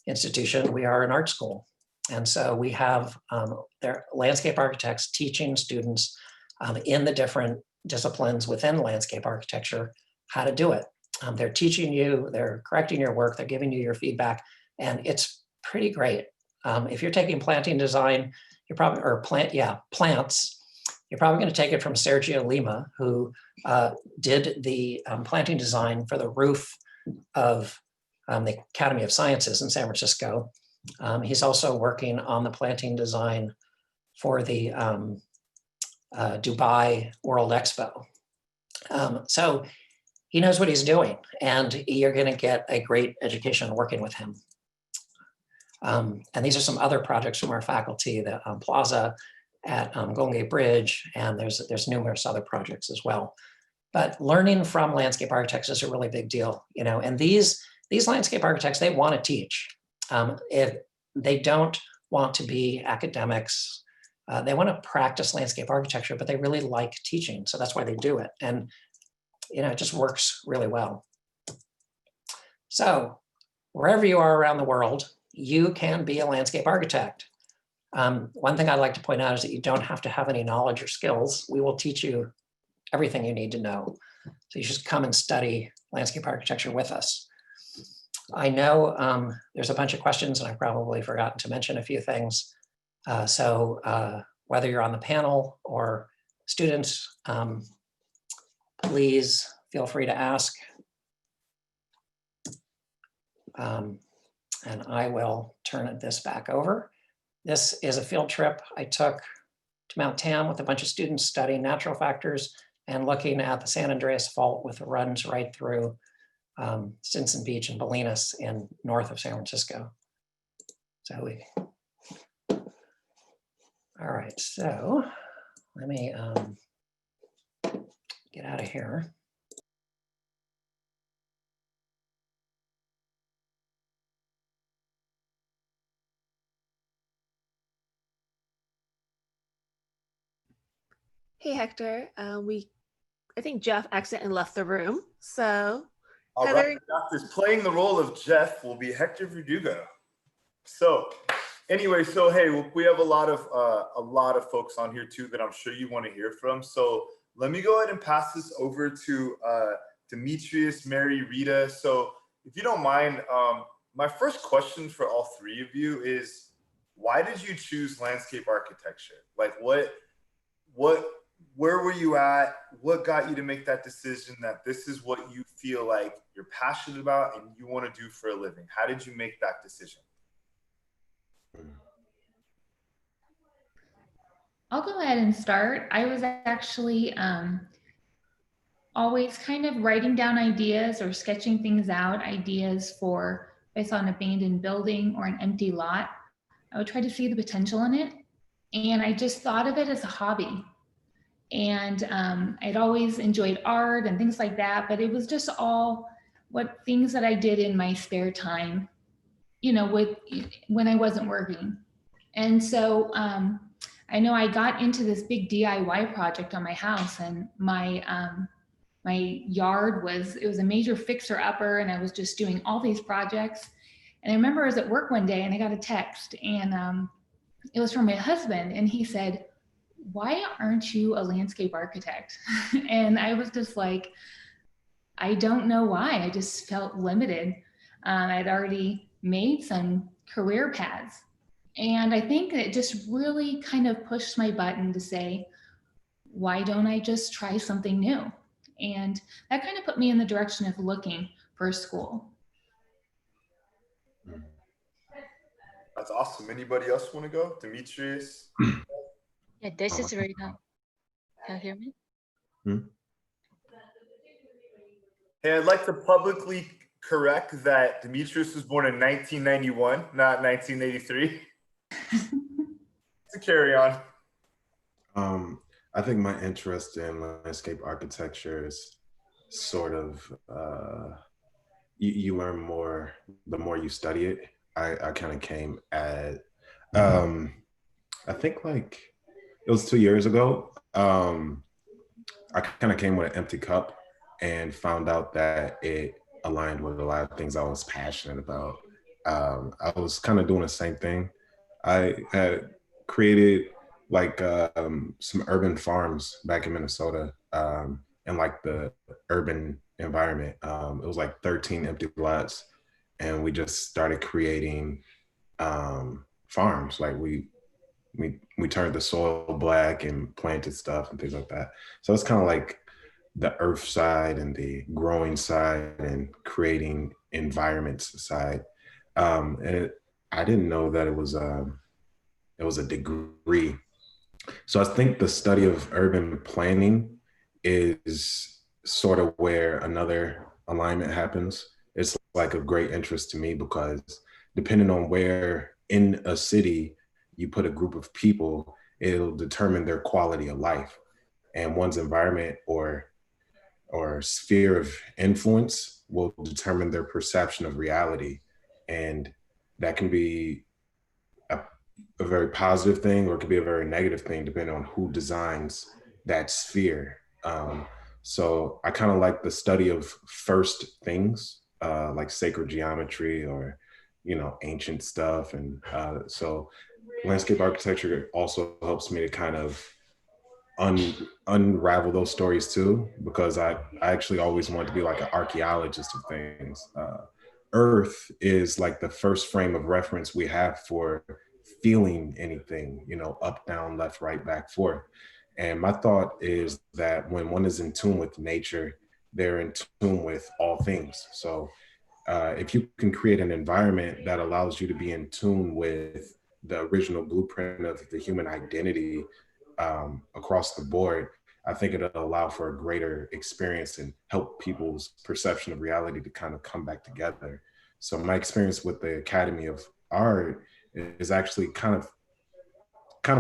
institution, we are an art school. And so we have their landscape architects teaching students in the different disciplines within landscape architecture how to do it. They're teaching you, they're correcting your work, they're giving you your feedback, and it's pretty great. If you're taking planting design, you're probably, or plants, you're probably going to take it from Sergio Lima, who did the planting design for the roof of the Academy of Sciences in San Francisco. He's also working on the planting design for the Dubai World Expo. So he knows what he's doing, and you're going to get a great education working with him. And these are some other projects from our faculty, the Plaza at Golden Gate Bridge, and there's numerous other projects as well. But learning from landscape architects is a really big deal, you know. And these landscape architects, they want to teach. If they don't want to be academics, they want to practice landscape architecture, but they really like teaching, so that's why they do it. And you know, it just works really well. So wherever you are around the world, you can be a landscape architect. One thing I'd like to point out is that you don't have to have any knowledge or skills. We will teach you everything you need to know. So you should come and study landscape architecture with us. I know there's a bunch of questions, and I've probably forgotten to mention a few things. So whether you're on the panel or students, please feel free to ask. And I will turn this back over. This is a field trip I took to Mount Tam with a bunch of students studying natural factors and looking at the San Andreas Fault, with runs right through Stinson Beach and Bolinas in north of San Francisco. So all right, so let me get out of here. Hey, Hector. I think Jeff accidentally left the room. So, All Heather. right, got this. Playing the role of Jeff will be Hector Verdugo. So, anyway, so hey, we have a lot of folks on here too that I'm sure you want to hear from. So let me go ahead and pass this over to Demetrius, Mary, Rita. So if you don't mind, my first question for all three of you is, why did you choose landscape architecture? Like where were you at? What got you to make that decision that this is what you feel like you're passionate about and you want to do for a living? How did you make that decision? I'll go ahead and start. I was actually always kind of writing down ideas or sketching things out, ideas for if I saw an abandoned building or an empty lot. I would try to see the potential in it. And I just thought of it as a hobby. And I'd always enjoyed art and things like that, but it was just all things that I did in my spare time, you know, when I wasn't working. And so I know I got into this big DIY project on my house, and my yard was a major fixer upper, and I was just doing all these projects. And I remember I was at work one day and I got a text, and it was from my husband, and he said, "Why aren't you a landscape architect?" And I was just like, I don't know why. I just felt limited. I'd already made some career paths. And I think it just really kind of pushed my button to say, why don't I just try something new? And that kind of put me in the direction of looking for a school. That's awesome. Anybody else want to go? Demetrius? Yeah, this is Rita. Can you hear me? Hey, I'd like to publicly correct that Demetrius was born in 1991, not 1983. To carry on. I think my interest in landscape architecture is sort of you learn more the more you study it. I kind of came at I think like it was 2 years ago. I kind of came with an empty cup and found out that it aligned with a lot of things I was passionate about. I was kind of doing the same thing. I had created like some urban farms back in Minnesota in like the urban environment. It was like 13 empty lots, and we just started creating farms. Like we turned the soil black and planted stuff and things like that. So it's kind of like the earth side and the growing side and creating environments side. I didn't know that it was a degree. So I think the study of urban planning is sort of where another alignment happens. It's like of great interest to me because depending on where in a city you put a group of people, it'll determine their quality of life. And one's environment or sphere of influence will determine their perception of reality. And that can be a very positive thing, or it could be a very negative thing, depending on who designs that sphere. So I kind of like the study of first things, like sacred geometry or, ancient stuff. And so landscape architecture also helps me to kind of unravel those stories too, because I actually always wanted to be like an archaeologist of things. Earth is like the first frame of reference we have for feeling anything, up, down, left, right, back, forth. And my thought is that when one is in tune with nature, they're in tune with all things. So if you can create an environment that allows you to be in tune with the original blueprint of the human identity across the board, I think it'll allow for a greater experience and help people's perception of reality to kind of come back together. So my experience with the Academy of Art is actually kind of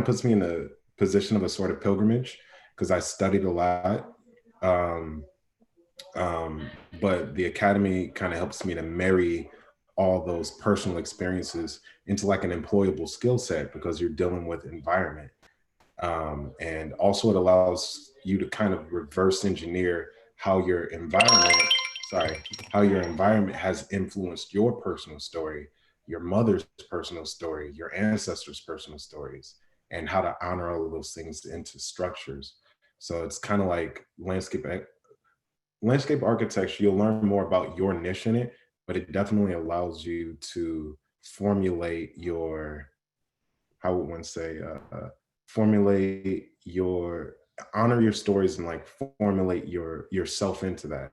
puts me in a position of a sort of pilgrimage, because I studied a lot. But the Academy kind of helps me to marry all those personal experiences into like an employable skill set, because you're dealing with environment. And also it allows you to kind of reverse engineer how your environment has influenced your personal story, your mother's personal story, your ancestors' personal stories, and how to honor all of those things into structures. So it's kind of like landscape architecture. You'll learn more about your niche in it, but it definitely allows you to formulate your, how would one say, formulate your, honor your stories and like formulate yourself into that.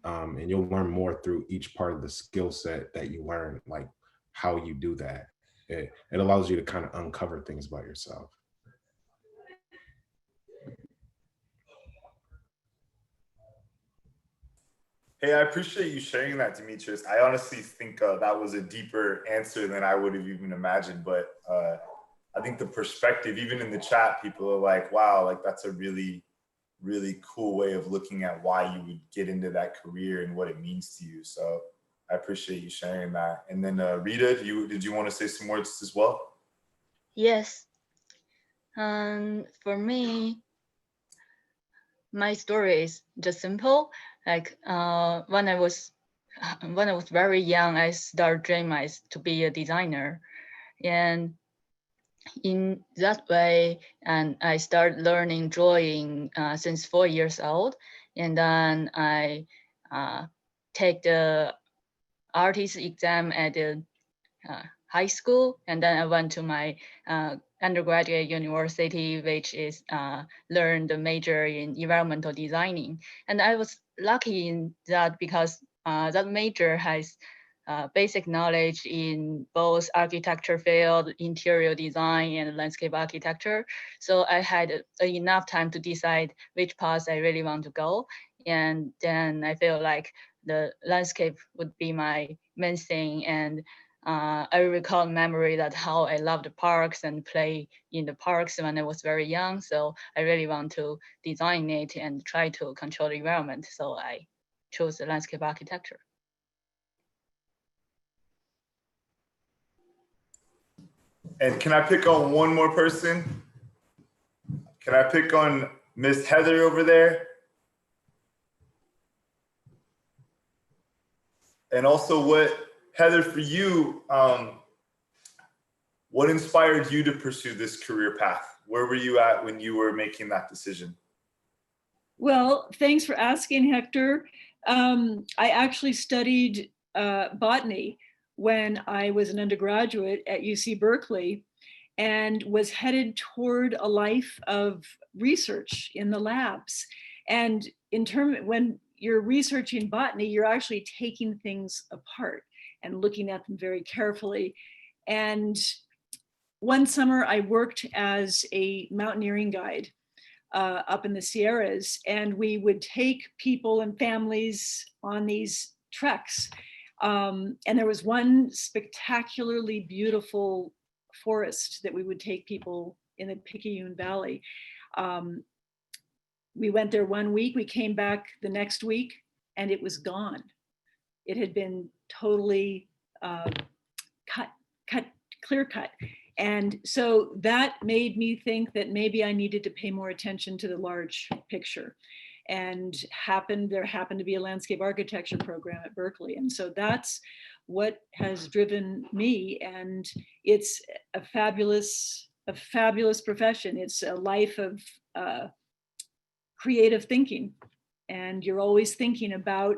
And you'll learn more through each part of the skill set that you learn, like how you do that. It allows you to kind of uncover things about yourself. Hey, I appreciate you sharing that, Demetrius. I honestly think that was a deeper answer than I would have even imagined. But I think the perspective, even in the chat, people are like, wow, like that's a really, really cool way of looking at why you would get into that career and what it means to you. So I appreciate you sharing that. And then Rita, did you want to say some words as well? Yes. For me, my story is just simple. Like when I was very young, I started dreaming to be a designer, and in that way, and I started learning drawing since 4 years old, and then I take the artist exam at the high school, and then I went to my undergraduate university, which is learned the major in environmental designing. And I was lucky in that because that major has basic knowledge in both architecture field, interior design, and landscape architecture. So I had enough time to decide which path I really want to go. And then I feel like the landscape would be my main thing. And I recall memory that how I loved the parks and play in the parks when I was very young. So I really want to design it and try to control the environment. So I chose the landscape architecture. And can I pick on one more person? Can I pick on Miss Heather over there? And also Heather, for you, what inspired you to pursue this career path? Where were you at when you were making that decision? Well, thanks for asking, Hector. I actually studied botany when I was an undergraduate at UC Berkeley and was headed toward a life of research in the labs. And when you're researching botany, you're actually taking things apart and looking at them very carefully. And one summer I worked as a mountaineering guide up in the Sierras, and we would take people and families on these treks. And there was one spectacularly beautiful forest that we would take people in the Picayune Valley. We went there 1 week, we came back the next week, and it was gone. It had been totally clear cut. And so that made me think that maybe I needed to pay more attention to the large picture. And there happened to be a landscape architecture program at Berkeley. And so that's what has driven me. And it's a fabulous profession. It's a life of creative thinking. And you're always thinking about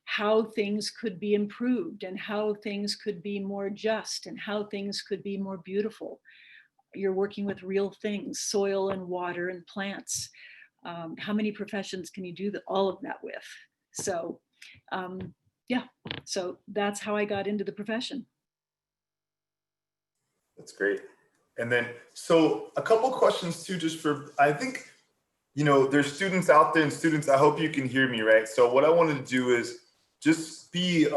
how things could be improved and how things could be more just and how things could be more beautiful. You're working with real things, soil and water and plants. How many professions can you do all of that with? So yeah, so that's how I got into the profession. That's great. And then, so a couple questions too, just for, I think, there's students out there and students, I hope you can hear me, right? So what I wanted to do is just be,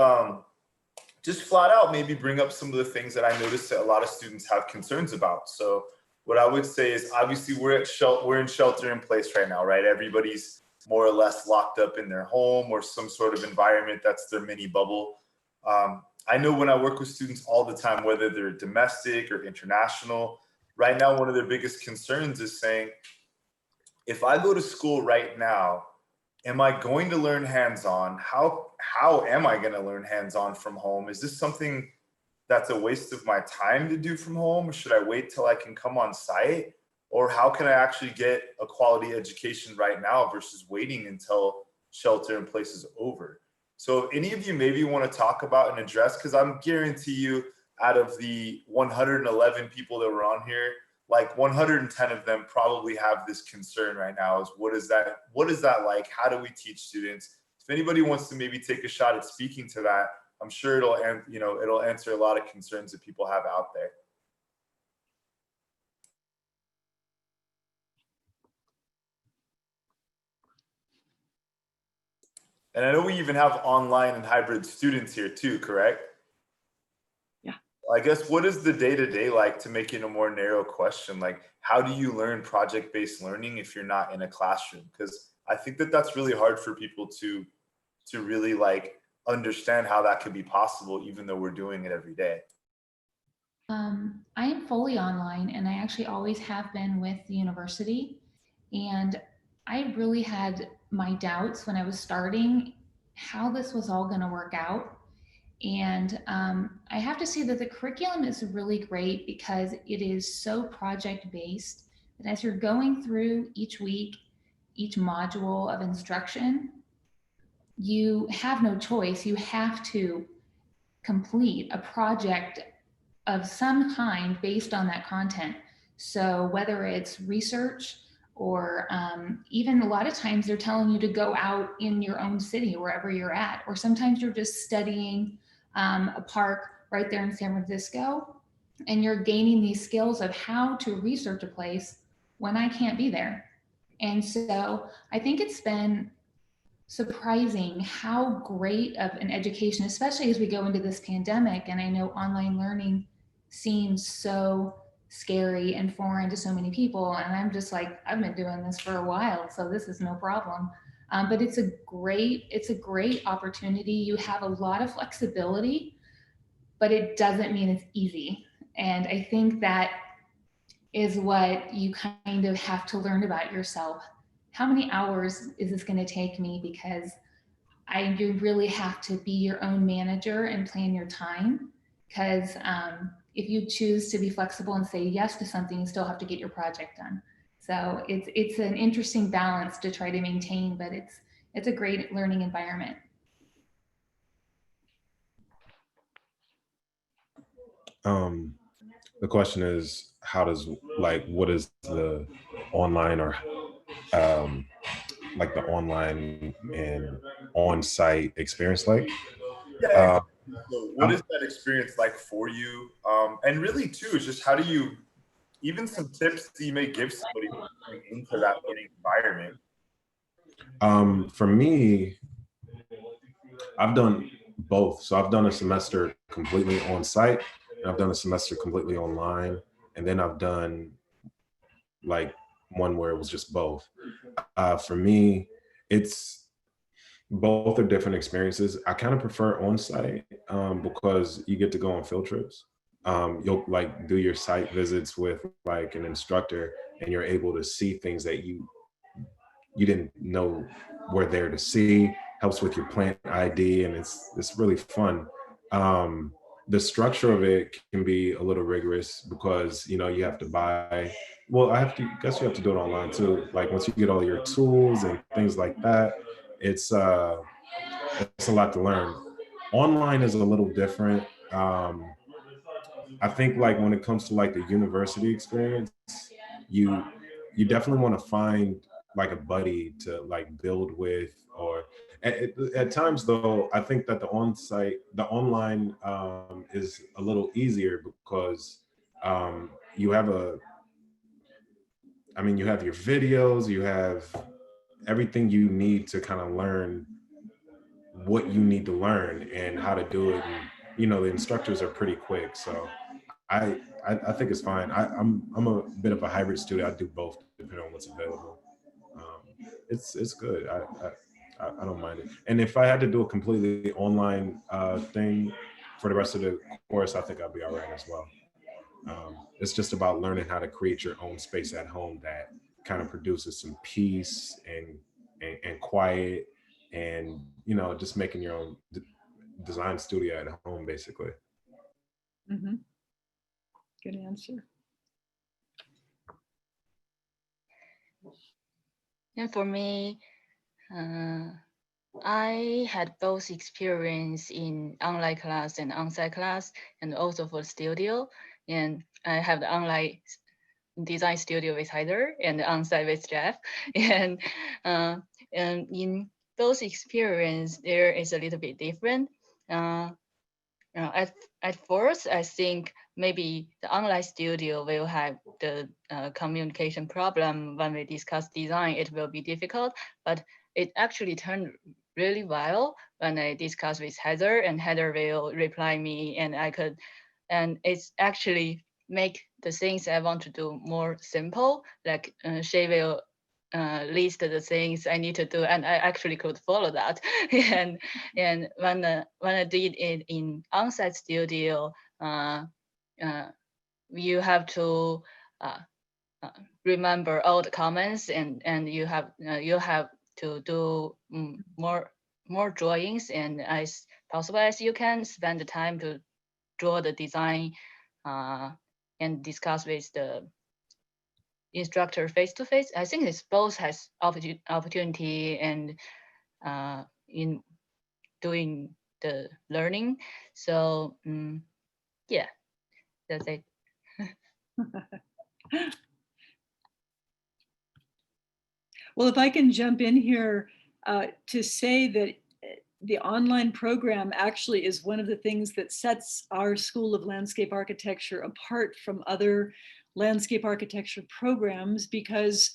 just flat out, maybe bring up some of the things that I noticed that a lot of students have concerns about. So what I would say is, obviously we're in shelter in place right now, right? Everybody's more or less locked up in their home or some sort of environment that's their mini bubble. I know when I work with students all the time, whether they're domestic or international, right now, one of their biggest concerns is saying, if I go to school right now, am I going to learn hands-on? How am I going to learn hands-on from home? Is this something that's a waste of my time to do from home? Or should I wait till I can come on site? Or how can I actually get a quality education right now versus waiting until shelter in place is over? So if any of you maybe want to talk about and address, because I'm guarantee you out of the 111 people that were on here, like 110 of them probably have this concern right now is what is that like? How do we teach students? If anybody wants to maybe take a shot at speaking to that, I'm sure it'll answer a lot of concerns that people have out there. And I know we even have online and hybrid students here too, correct? Yeah. I guess, what is the day-to-day like, to make it a more narrow question? Like, how do you learn project-based learning if you're not in a classroom? Because I think that that's really hard for people to really like understand how that could be possible, even though we're doing it every day. I am fully online, and I actually always have been with the university. And I really had my doubts when I was starting how this was all going to work out. And I have to say that the curriculum is really great because it is so project-based that as you're going through each week, each module of instruction, you have no choice. You have to complete a project of some kind based on that content. So whether it's research or even a lot of times they're telling you to go out in your own city, wherever you're at, or sometimes you're just studying a park right there in San Francisco, and you're gaining these skills of how to research a place when I can't be there. And so I think it's been surprising how great of an education, especially as we go into this pandemic. And I know online learning seems so scary and foreign to so many people. And I'm just like, I've been doing this for a while, so this is no problem. But it's a great opportunity. You have a lot of flexibility, but it doesn't mean it's easy. And I think that is what you kind of have to learn about yourself. How many hours is this going to take me? Because you really have to be your own manager and plan your time. Because if you choose to be flexible and say yes to something, you still have to get your project done. So it's an interesting balance to try to maintain, but it's a great learning environment. The question is, what is the online or like the online and on-site experience like? Yeah. So what is that experience like for you? And really too, is just how do you, even some tips that you may give somebody going into that learning environment? For me, I've done both. So I've done a semester completely on site, and I've done a semester completely online, and then I've done like one where it was just both. For me, it's both are different experiences. I kind of prefer on site because you get to go on field trips. You'll like do your site visits with like an instructor, and you're able to see things that you didn't know were there to see. Helps with your plant ID, and it's really fun. The structure of it can be a little rigorous because you have to buy. Well, guess you have to do it online too. Like once you get all your tools and things like that, it's a lot to learn. Online is a little different. I think like when it comes to like the university experience, you definitely want to find like a buddy to like build with, or at times though, I think that the online is a little easier because you have you have your videos, you have everything you need to kind of learn what you need to learn and how to do it. And, the instructors are pretty quick. So I think it's fine. I'm a bit of a hybrid student. I do both depending on what's available. It's good. I don't mind it. And if I had to do a completely online thing for the rest of the course, I think I'll be all right as well. It's just about learning how to create your own space at home that kind of produces some peace and quiet, and just making your own design studio at home, basically. Mm-hmm. Good answer. And for me, I had both experience in online class and on-site class, and also for studio. And I have the online design studio with Heather and the on-site with Jeff. And in those experience, there is a little bit different. At first, I think maybe the online studio will have the communication problem when we discuss design. It will be difficult, but it actually turned really well when I discuss with Heather, and Heather will reply me, and it's actually make the things I want to do more simple. Like she will list the things I need to do, and I actually could follow that. and when I did it in on-site studio, you have to remember all the comments, and you have to do more drawings, and as possible as you can spend the time to draw the design and discuss with the instructor face to face. I think it's both has opportunity and in doing the learning. So yeah, that's it. Well, if I can jump in here to say that the online program actually is one of the things that sets our School of Landscape Architecture apart from other landscape architecture programs, because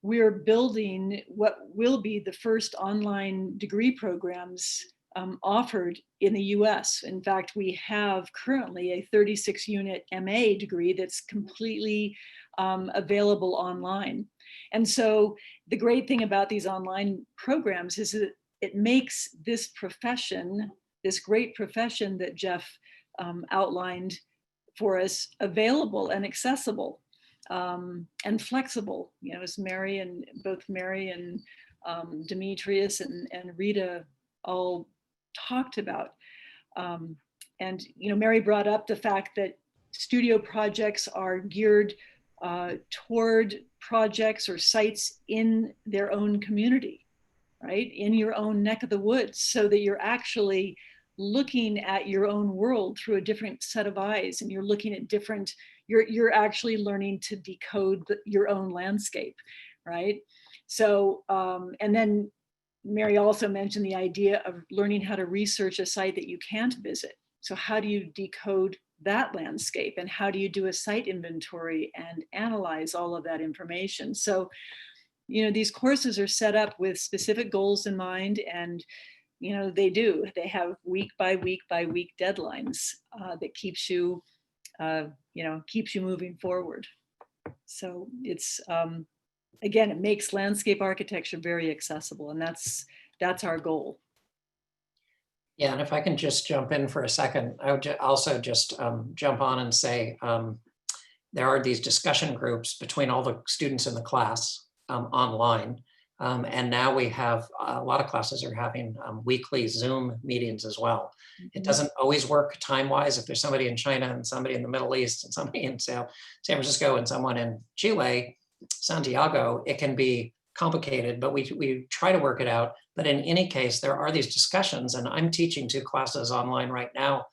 we're building what will be the first online degree programs offered in the US. In fact, we have currently a 36-unit MA degree that's completely available online. And so the great thing about these online programs is that it makes this profession, this great profession that Jeff outlined for us, available and accessible and flexible. You know, as both Mary and Demetrius and Rita all talked about. And, you know, Mary brought up the fact that studio projects are geared toward projects or sites in their own community, right? In your own neck of the woods, so that you're actually looking at your own world through a different set of eyes, and you're looking at different, you're actually learning to decode your own landscape, right? So, and then Mary also mentioned the idea of learning how to research a site that you can't visit. So how do you decode that landscape, and how do you do a site inventory and analyze all of that information? So, you know, these courses are set up with specific goals in mind, and you know, they have week by week by week deadlines that keeps you, you know, keeps you moving forward. So it's, again, it makes landscape architecture very accessible, and that's our goal. Yeah, and if I can just jump in for a second, I would also just jump on and say there are these discussion groups between all the students in the class online. And now we have a lot of classes are having weekly Zoom meetings as well. It doesn't always work time-wise. If there's somebody in China and somebody in the Middle East and somebody in San Francisco and someone in Chile, Santiago, it can be complicated, but we try to work it out. But in any case, there are these discussions, and I'm teaching 2 classes online right now.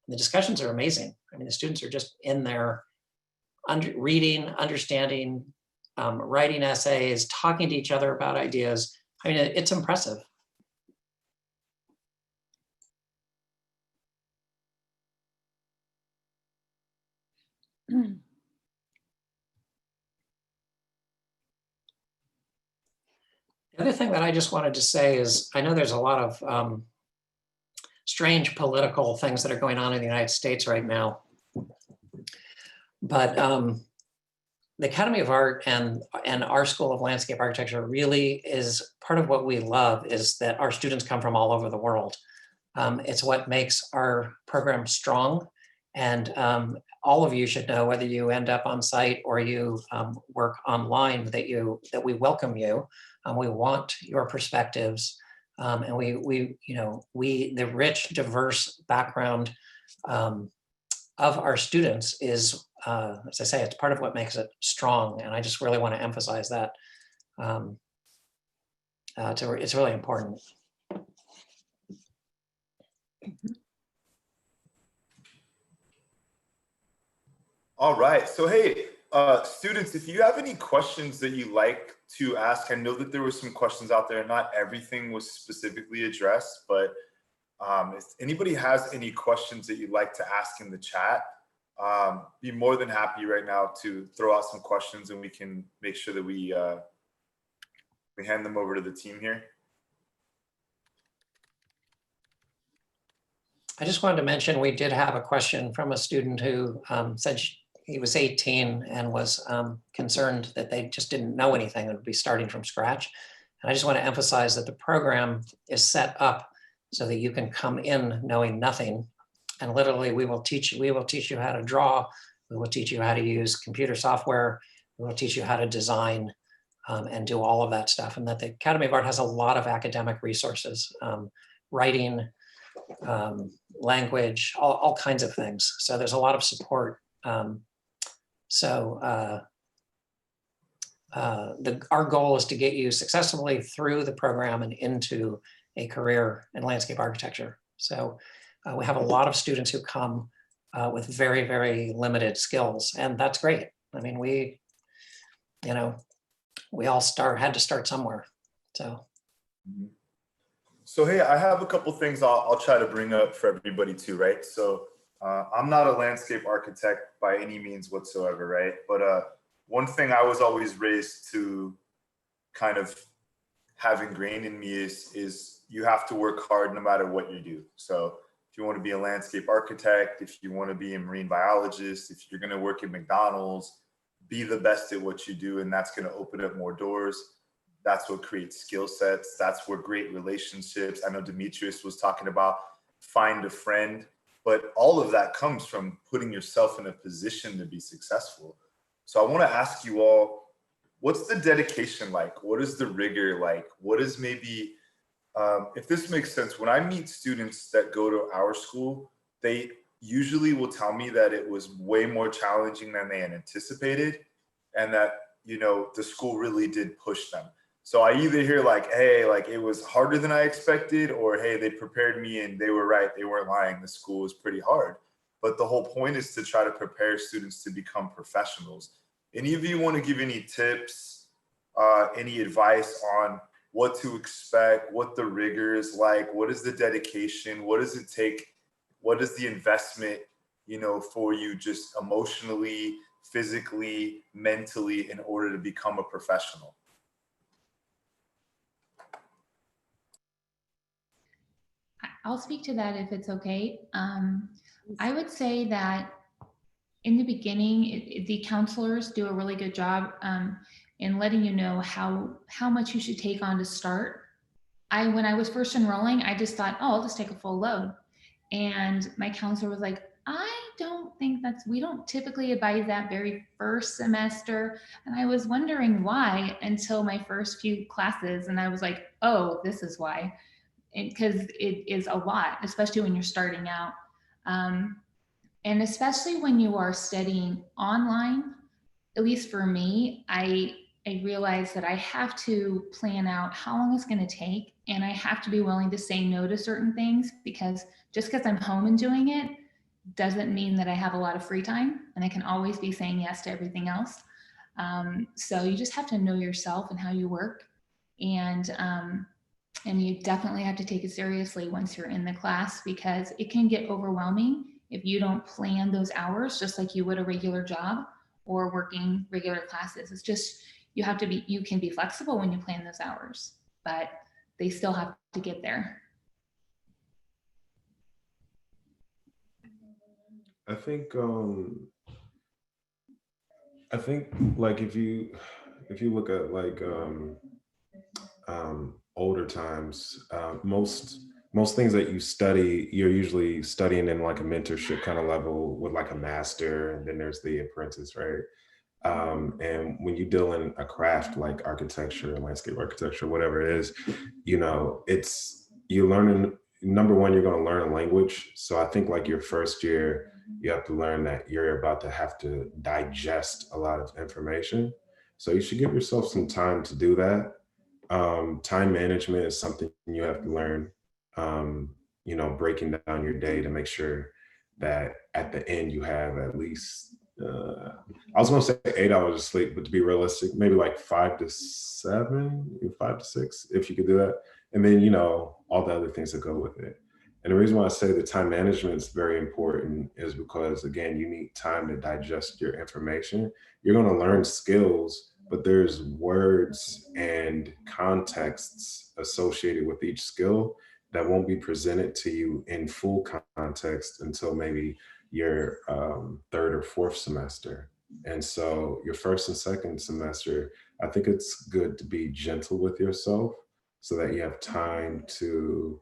And the discussions are amazing. I mean, the students are just in there reading, understanding, writing essays, talking to each other about ideas. I mean, it's impressive. The other thing that I just wanted to say is, I know there's a lot of strange political things that are going on in the United States right now, but the Academy of Art and our School of Landscape Architecture really is part of what we love, is that our students come from all over the world. It's what makes our program strong, and all of you should know, whether you end up on site or you work online, that we welcome you. We want your perspectives, and the rich, diverse background of our students is, as I say, it's part of what makes it strong. And I just really want to emphasize that. It's really important. All right. So, hey, students, if you have any questions that you like to ask, I know that there were some questions out there. Not everything was specifically addressed, but if anybody has any questions that you'd like to ask in the chat, be more than happy right now to throw out some questions, and we can make sure that we hand them over to the team here. I just wanted to mention, we did have a question from a student who said he was 18 and was concerned that they just didn't know anything and would be starting from scratch. And I just want to emphasize that the program is set up so that you can come in knowing nothing. And literally, we will teach you how to draw. We will teach you how to use computer software. We will teach you how to design and do all of that stuff. And that the Academy of Art has a lot of academic resources, writing, language, all kinds of things. So there's a lot of support. Our goal is to get you successfully through the program and into a career in landscape architecture. So we have a lot of students who come with very, very limited skills, and that's great. I mean, we all had to start somewhere. So. So, hey, I have a couple things I'll try to bring up for everybody too, right? So I'm not a landscape architect by any means whatsoever, right? But one thing I was always raised to kind of have ingrained in me is you have to work hard no matter what you do. So if you want to be a landscape architect, if you want to be a marine biologist, if you're going to work at McDonald's, be the best at what you do, and that's going to open up more doors. That's what creates skill sets. That's where great relationships. I know Demetrius was talking about find a friend, but all of that comes from putting yourself in a position to be successful. So I want to ask you all, what's the dedication like? What is the rigor like? What is maybe, if this makes sense, when I meet students that go to our school, they usually will tell me that it was way more challenging than they had anticipated, and that, you know, the school really did push them. So I either hear like, hey, like it was harder than I expected, or hey, they prepared me and they were right, they weren't lying, the school was pretty hard. But the whole point is to try to prepare students to become professionals. Any of you want to give any tips, any advice on what to expect, what the rigor is like, what is the dedication, what does it take, what is the investment, you know, for you just emotionally, physically, mentally, in order to become a professional? I'll speak to that if it's okay. I would say that in the beginning, the counselors do a really good job in letting you know how much you should take on to start. When I was first enrolling, I just thought, oh, I'll just take a full load. And my counselor was like, I don't think we don't typically advise that very first semester. And I was wondering why until my first few classes. And I was like, oh, this is why. Because it is a lot, especially when you're starting out. And especially when you are studying online, at least for me, I realized that I have to plan out how long it's going to take, and I have to be willing to say no to certain things, because just because I'm home and doing it doesn't mean that I have a lot of free time, and I can always be saying yes to everything else. So you just have to know yourself and how you work, and you definitely have to take it seriously once you're in the class, because it can get overwhelming if you don't plan those hours just like you would a regular job or working regular classes. It's just, you can be flexible when you plan those hours, but they still have to get there. I think like if you look at like older times, most things that you study, you're usually studying in like a mentorship kind of level with like a master, and then there's the apprentice, right? And when you deal in a craft like architecture, landscape architecture, whatever it is, you know, you're learning, number one, you're going to learn a language. So I think like your first year, you have to learn that you're about to have to digest a lot of information. So you should give yourself some time to do that. Time management is something you have to learn, you know, breaking down your day to make sure that at the end you have at least, I was going to say 8 hours of sleep, but to be realistic, maybe like 5 to 7, 5 to 6, if you could do that. And then, you know, all the other things that go with it. And the reason why I say the time management is very important is because, again, you need time to digest your information. You're going to learn skills, but there's words and contexts associated with each skill that won't be presented to you in full context until maybe your third or fourth semester. And so your first and second semester, I think it's good to be gentle with yourself so that you have time to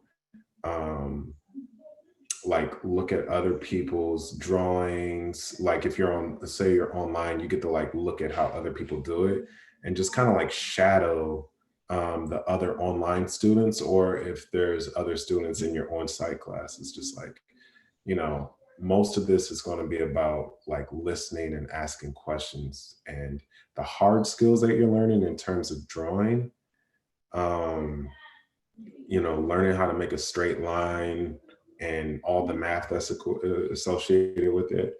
like look at other people's drawings. Like if you're on, say you're online, you get to like look at how other people do it and just kind of like shadow the other online students, or if there's other students in your on-site class. It's just like, you know, most of this is going to be about like listening and asking questions, and the hard skills that you're learning in terms of drawing, you know, learning how to make a straight line and all the math that's associated with it.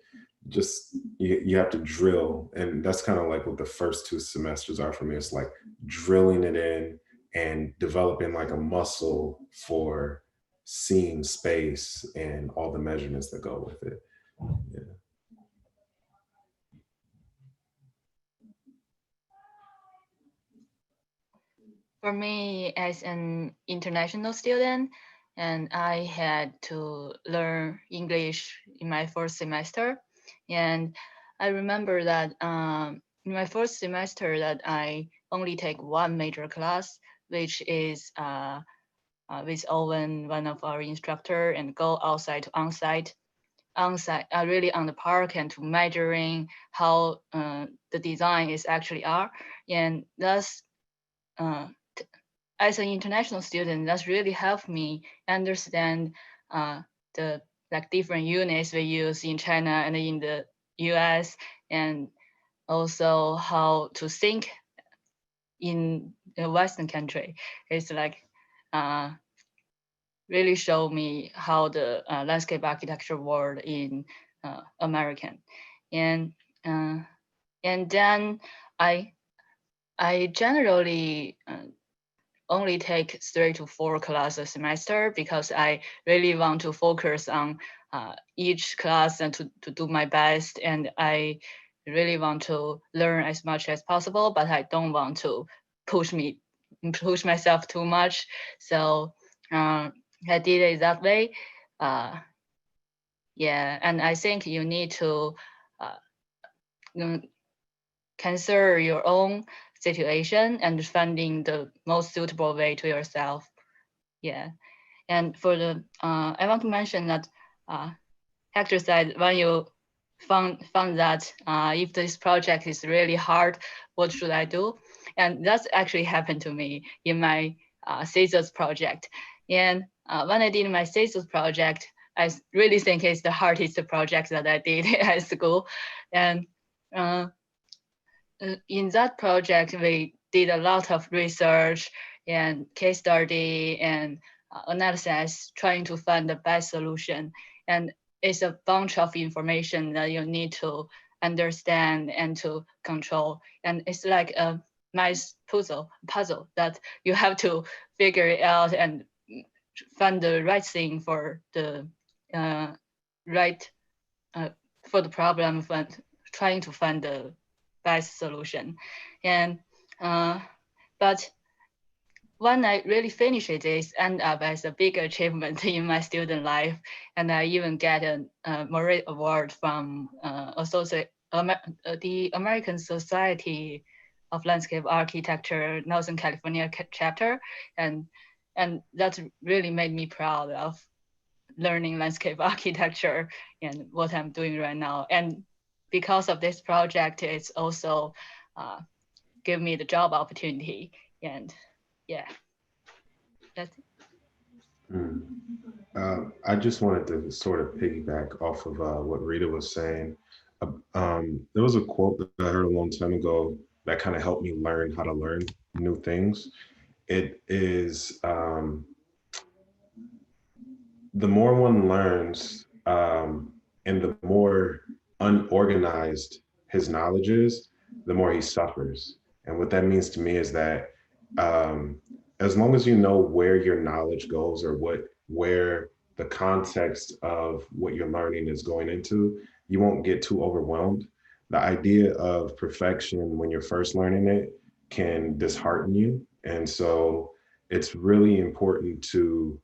Just you have to drill, and that's kind of like what the first 2 semesters are for me. It's like drilling it in and developing like a muscle for seeing space and all the measurements that go with it. Yeah. For me, as an international student, and I had to learn English in my first semester. And I remember that in my first semester that I only take one major class, which is with Owen, one of our instructor, and go outside to on-site, really on the park and to measuring how the design is actually are. And thus, as an international student, that's really helped me understand the like different units we use in China and in the US, and also how to think in a Western country. It's like really show me how the landscape architecture world in American, and then I generally only take 3 to 4 classes a semester because I really want to focus on each class and to do my best. And I really want to learn as much as possible, but I don't want to push myself too much. So I did it that way. Yeah, and I think you need to consider your own situation and finding the most suitable way to yourself. Yeah, and for the I want to mention that Hector said when you found that if this project is really hard, what should I do? And that's actually happened to me in my thesis project. And when I did my thesis project, I really think it's the hardest project that I did at school. And in that project, we did a lot of research and case study and analysis, trying to find the best solution. And it's a bunch of information that you need to understand and to control. And it's like a nice puzzle that you have to figure it out and find the right thing for the for the problem, trying to find the best solution. And but when I really finish it, it end up as a big achievement in my student life. And I even get a merit award from the American Society of Landscape Architecture Northern California chapter. And that really made me proud of learning landscape architecture and what I'm doing right now. And because of this project, it's also give me the job opportunity. And yeah, that's it. I just wanted to sort of piggyback off of what Rita was saying. There was a quote that I heard a long time ago that kind of helped me learn how to learn new things. It is, the more one learns and the more unorganized his knowledge is, the more he suffers. And what that means to me is that as long as you know where your knowledge goes or where the context of what you're learning is going into, you won't get too overwhelmed. The idea of perfection when you're first learning it can dishearten you. And so it's really important to,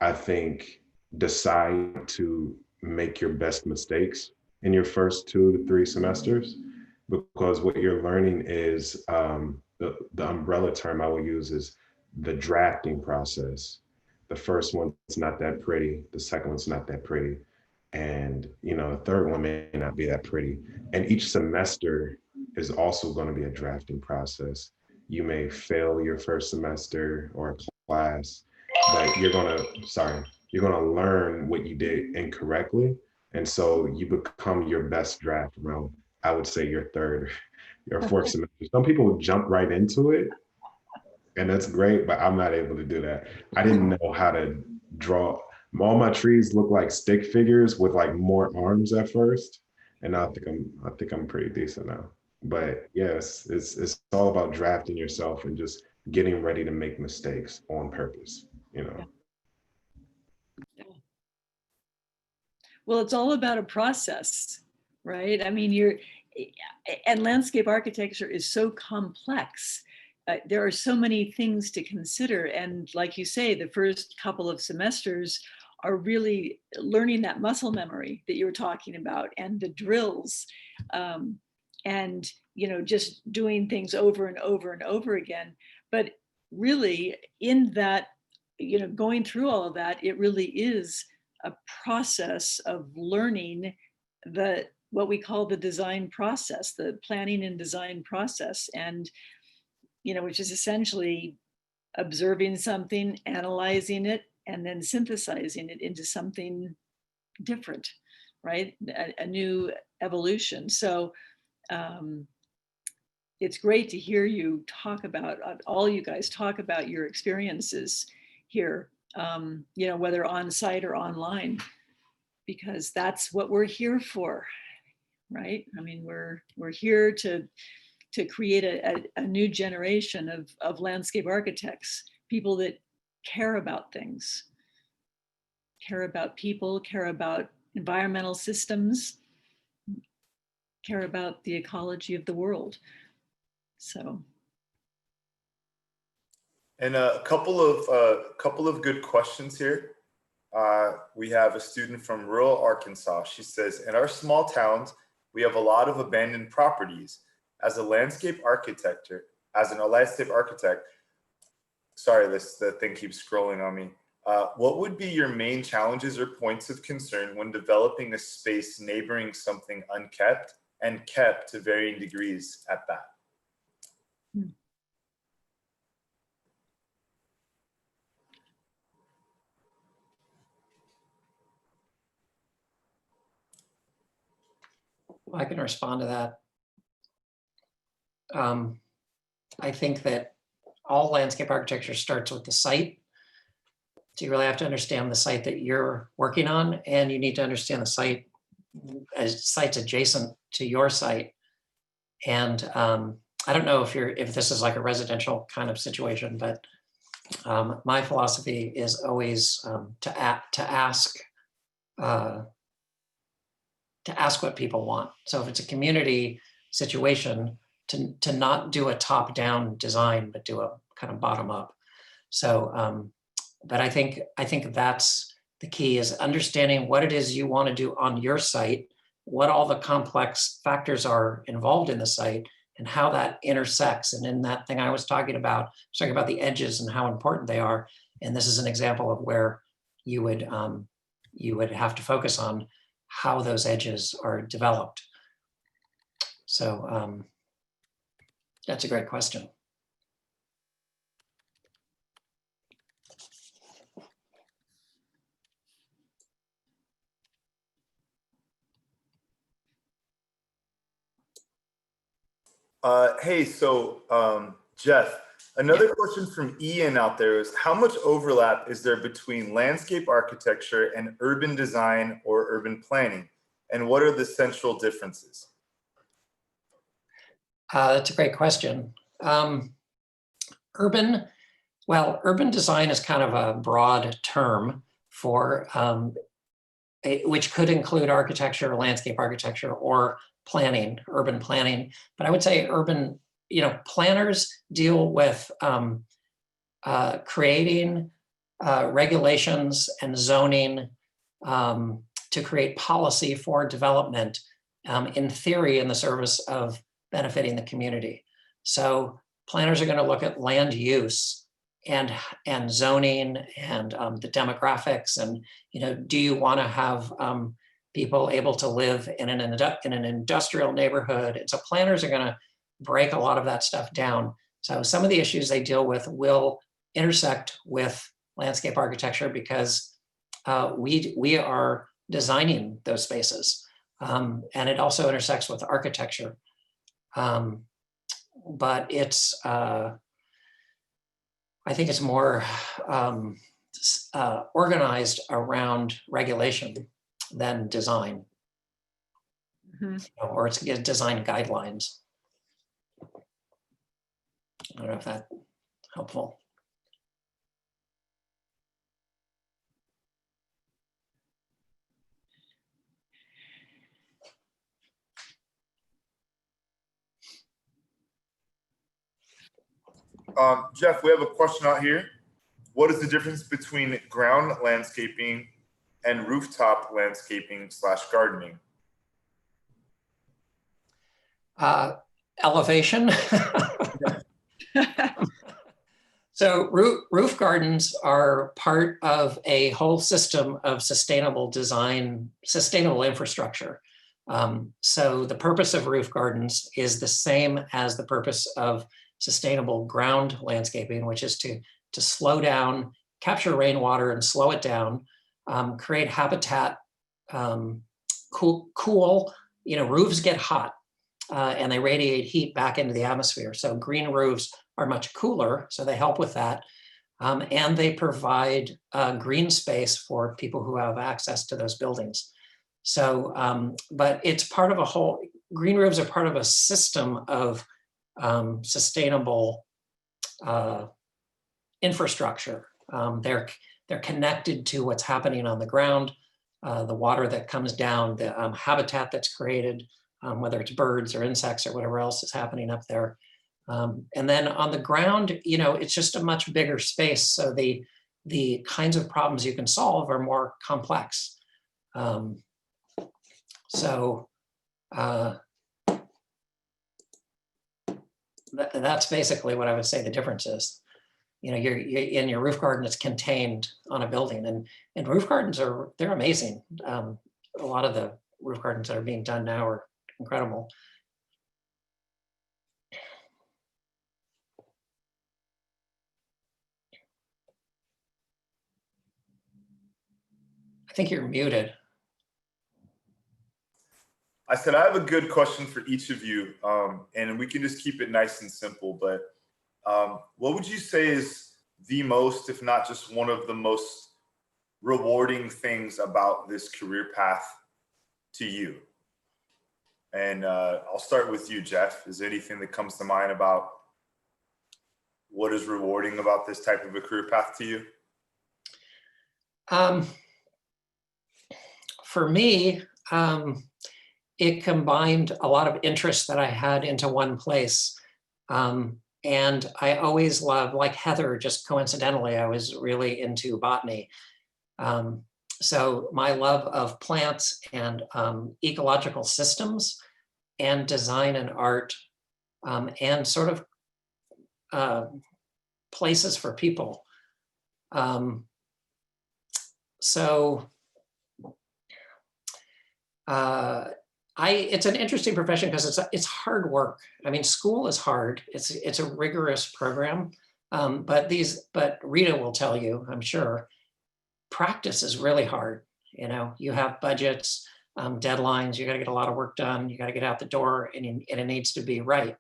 I think, decide to make your best mistakes in your first 2 to 3 semesters, because what you're learning is the umbrella term I will use is the drafting process. The first one's not that pretty, the second one's not that pretty, and the third one may not be that pretty. And each semester is also going to be a drafting process. You may fail your first semester or a class, but you're gonna learn what you did incorrectly. And so you become your best draft around, I would say, your third or fourth semester. Some people jump right into it, and that's great, but I'm not able to do that. I didn't know how to draw. All my trees look like stick figures with like more arms at first. And I think I'm pretty decent now. But yes, it's all about drafting yourself and just getting ready to make mistakes on purpose. Well, it's all about a process, right? I mean, and landscape architecture is so complex. there are so many things to consider. And like you say, the first couple of semesters are really learning that muscle memory that you were talking about, and the drills, and just doing things over and over and over again. But really, in that, going through all of that, it really is a process of learning what we call the design process, the planning and design process, and which is essentially observing something, analyzing it, and then synthesizing it into something different, right? A new evolution. So it's great to hear you talk about, all you guys talk about your experiences here, whether on site or online, because that's what we're here for, right? I mean, we're here to create a new generation of landscape architects, people that care about things, care about people, care about environmental systems, care about the ecology of the world. So. And a couple of good questions here. We have a student from rural Arkansas. She says, in our small towns, we have a lot of abandoned properties. As an landscape architect, sorry, the thing keeps scrolling on me. What would be your main challenges or points of concern when developing a space neighboring something unkept and kept to varying degrees at that? I can respond to that. I think that all landscape architecture starts with the site. So you really have to understand the site that you're working on, and you need to understand the site as sites adjacent to your site. And I don't know if this is like a residential kind of situation, but my philosophy is always to ask what people want. So if it's a community situation, to not do a top-down design, but do a kind of bottom-up. So, but I think that's the key, is understanding what it is you want to do on your site, what all the complex factors are involved in the site, and how that intersects. And in that thing I was talking about the edges and how important they are. And this is an example of where you would have to focus on how those edges are developed. So that's a great question. Hey, so Jeff, another question from Ian out there is, how much overlap is there between landscape architecture and urban design or urban planning? And what are the central differences? That's a great question. Urban design is kind of a broad term for which could include architecture, landscape architecture, or planning, urban planning. But I would say urban, planners deal with creating regulations and zoning to create policy for development, in theory, in the service of benefiting the community. So planners are going to look at land use and zoning and the demographics, and do you want to have people able to live in an industrial neighborhood? And so planners are going to break a lot of that stuff down. So some of the issues they deal with will intersect with landscape architecture, because we are designing those spaces, and it also intersects with architecture. But it's I think it's more organized around regulation than design, or it's design guidelines. I don't know if that's helpful. Jeff, we have a question out here. What is the difference between ground landscaping and rooftop landscaping / gardening? Elevation. So roof gardens are part of a whole system of sustainable design, sustainable infrastructure. So the purpose of roof gardens is the same as the purpose of sustainable ground landscaping, which is to slow down, capture rainwater and slow it down, create habitat, cool, you know, roofs get hot and they radiate heat back into the atmosphere. So green roofs are much cooler, so they help with that. And they provide green space for people who have access to those buildings. So, but it's part of a whole, green roofs are part of a system of sustainable infrastructure. They're connected to what's happening on the ground, the water that comes down, the habitat that's created, whether it's birds or insects or whatever else is happening up there. And then on the ground, you know, it's just a much bigger space. So the kinds of problems you can solve are more complex. That's basically what I would say the difference is. You know, you're in your roof garden, it's contained on a building, and roof gardens they're amazing. A lot of the roof gardens that are being done now are incredible. I think you're muted. I said, I have a good question for each of you, and we can just keep it nice and simple, but what would you say is the most, if not just one of the most rewarding things about this career path to you? And I'll start with you, Jeff. Is there anything that comes to mind about what is rewarding about this type of a career path to you? For me, it combined a lot of interests that I had into one place. And I always loved, like Heather, just coincidentally, I was really into botany. So my love of plants and ecological systems and design and art and sort of places for people. It's an interesting profession because it's hard work. I mean, school is hard. It's a rigorous program, but Rita will tell you, I'm sure, practice is really hard. You know, you have budgets, deadlines. You got to get a lot of work done. You got to get out the door, and it needs to be right.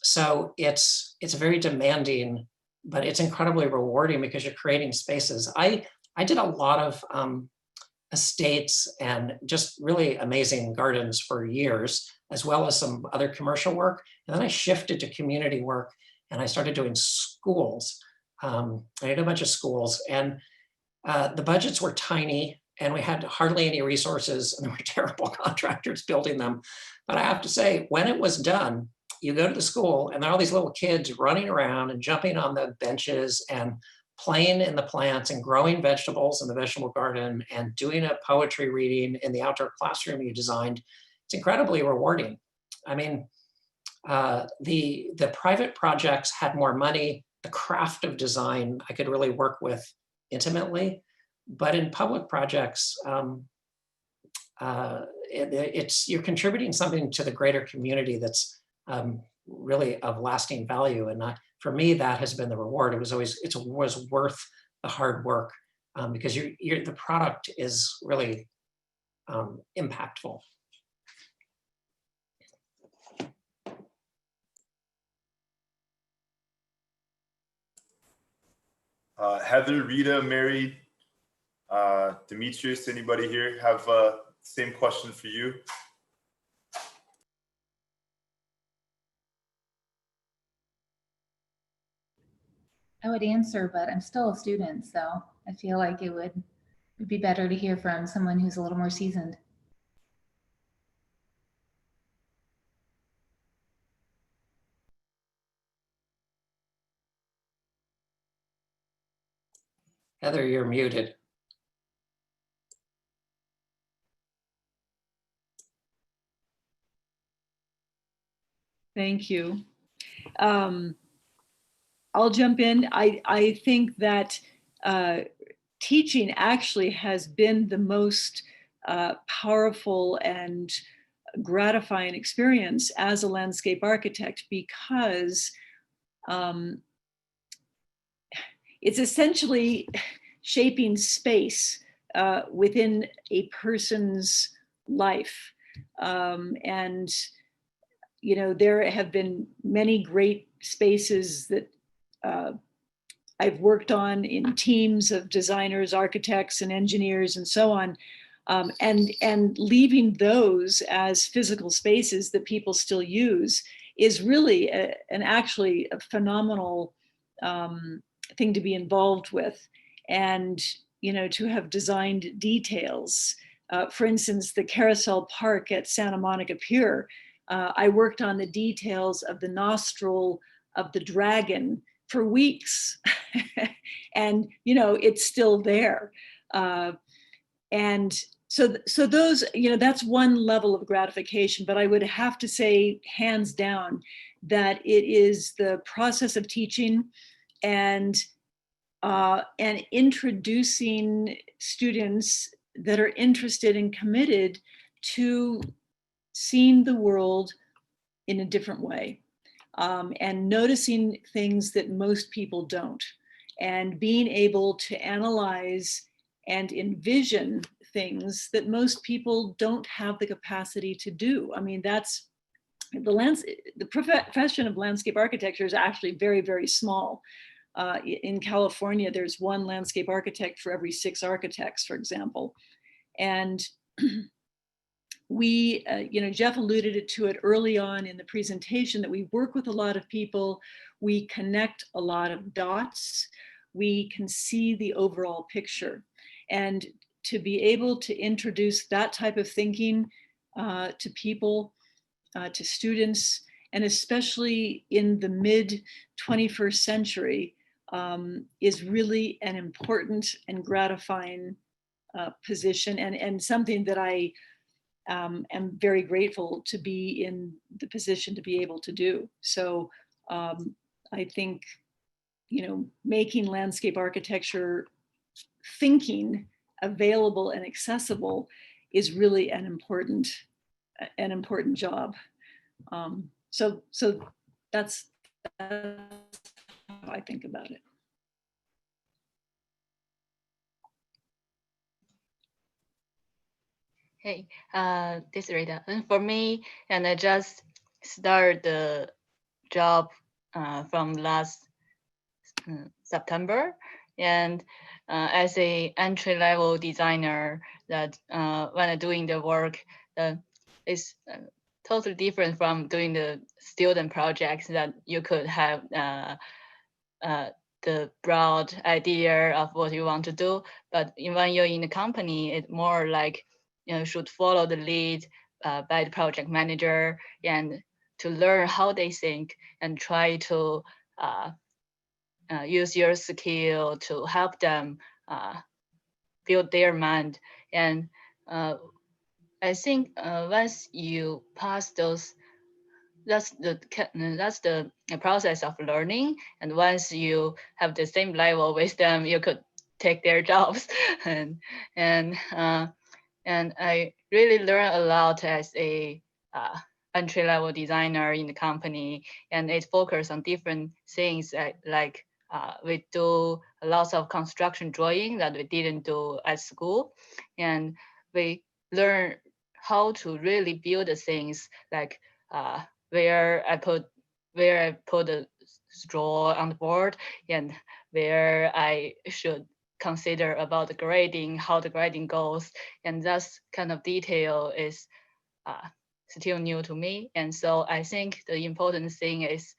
So it's very demanding, but it's incredibly rewarding because you're creating spaces. I did a lot of estates and just really amazing gardens for years, as well as some other commercial work. And then I shifted to community work and I started doing schools. I did a bunch of schools, and the budgets were tiny and we had hardly any resources, and there were terrible contractors building them. But I have to say, when it was done, you go to the school and there are all these little kids running around and jumping on the benches and playing in the plants and growing vegetables in the vegetable garden and doing a poetry reading in the outdoor classroom you designed. It's incredibly rewarding. I mean, the private projects had more money. The craft of design I could really work with intimately, but in public projects, you're contributing something to the greater community that's really of lasting value. And for me, that has been the reward. It was worth the hard work because the product is really impactful. Heather, Rita, Mary, Demetrius, anybody here have same question for you? I would answer, but I'm still a student, so I feel like it would be better to hear from someone who's a little more seasoned. Heather, you're muted. Thank you. I'll jump in. I think that teaching actually has been the most powerful and gratifying experience as a landscape architect, because it's essentially shaping space within a person's life. And you know, there have been many great spaces that I've worked on in teams of designers, architects, and engineers, and so on. And leaving those as physical spaces that people still use is really actually a phenomenal thing to be involved with. And, you know, to have designed details. For instance, the Carousel Park at Santa Monica Pier, I worked on the details of the nostril of the dragon for weeks. And, you know, it's still there. And so those, you know, that's one level of gratification, but I would have to say hands down that it is the process of teaching and introducing students that are interested and committed to seeing the world in a different way, and noticing things that most people don't, and being able to analyze and envision things that most people don't have the capacity to do. I mean, that's the profession of landscape architecture is actually very, very small. In California, there's one landscape architect for every 6 architects, for example. And we, you know, Jeff alluded to it early on in the presentation, that we work with a lot of people, we connect a lot of dots, we can see the overall picture. And to be able to introduce that type of thinking to people, to students, and especially in the mid 21st century, is really an important and gratifying position, and something that I am very grateful to be in the position to be able to do. So I think, you know, making landscape architecture thinking available and accessible is really an important job. So that's how I think about it. Hey, this is Rita. And for me, and I just started the job from last September, and as a entry-level designer, that when I'm doing the work, is totally different from doing the student projects, that you could have the broad idea of what you want to do, but when you're in the company, it's more like, you know, should follow the lead by the project manager, and to learn how they think and try to use your skill to help them build their mind. And I think once you pass those, that's the process of learning. And once you have the same level with them, you could take their jobs. and I really learned a lot as a entry-level designer in the company, and it focuses on different things like we do a lot of construction drawing that we didn't do at school, and we learn how to really build the things, like where I put the straw on the board, and where I should consider about the grading, how the grading goes, and that kind of detail is still new to me. And so I think the important thing is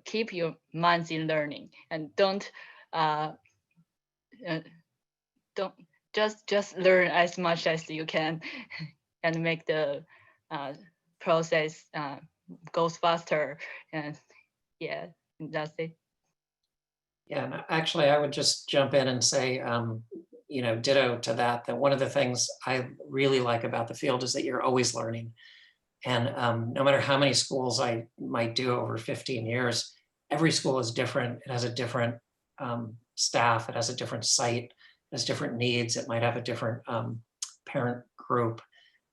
keep your minds in learning, and don't just learn as much as you can, and make the process goes faster. And yeah, that's it. Yeah, and actually, I would just jump in and say, you know, ditto to that, that one of the things I really like about the field is that you're always learning. And no matter how many schools I might do over 15 years, every school is different. It has a different staff, it has a different site, it has different needs, it might have a different parent group.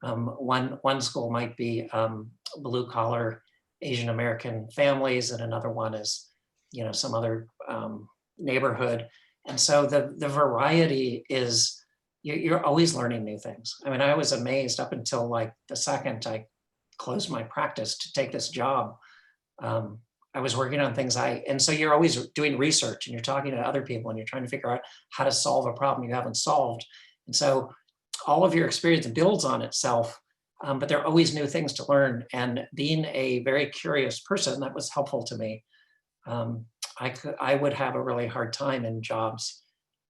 One school might be blue collar Asian American families, and another one is, you know, some other neighborhood. And so the variety is, you're always learning new things. I mean, I was amazed up until like the second I closed my practice to take this job. I was working on things and so you're always doing research and you're talking to other people and you're trying to figure out how to solve a problem you haven't solved. And so all of your experience builds on itself, but there are always new things to learn. And being a very curious person, that was helpful to me. I would have a really hard time in jobs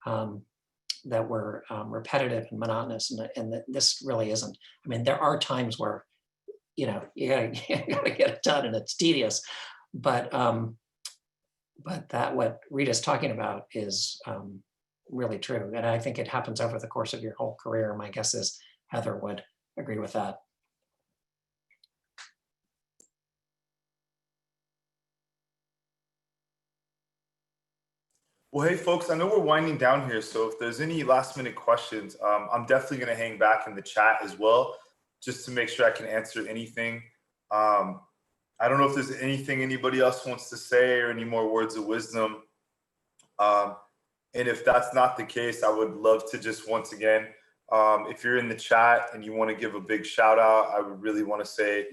that were repetitive and monotonous, and this really isn't. I mean, there are times where, you know, you gotta get it done and it's tedious, but that what Rita's talking about is really true. And I think it happens over the course of your whole career. My guess is Heather would agree with that. Well, hey folks, I know we're winding down here, so if there's any last minute questions, I'm definitely gonna hang back in the chat as well, just to make sure I can answer anything. I don't know if there's anything anybody else wants to say or any more words of wisdom. And if that's not the case, I would love to just once again, if you're in the chat and you want to give a big shout out, I would really want to say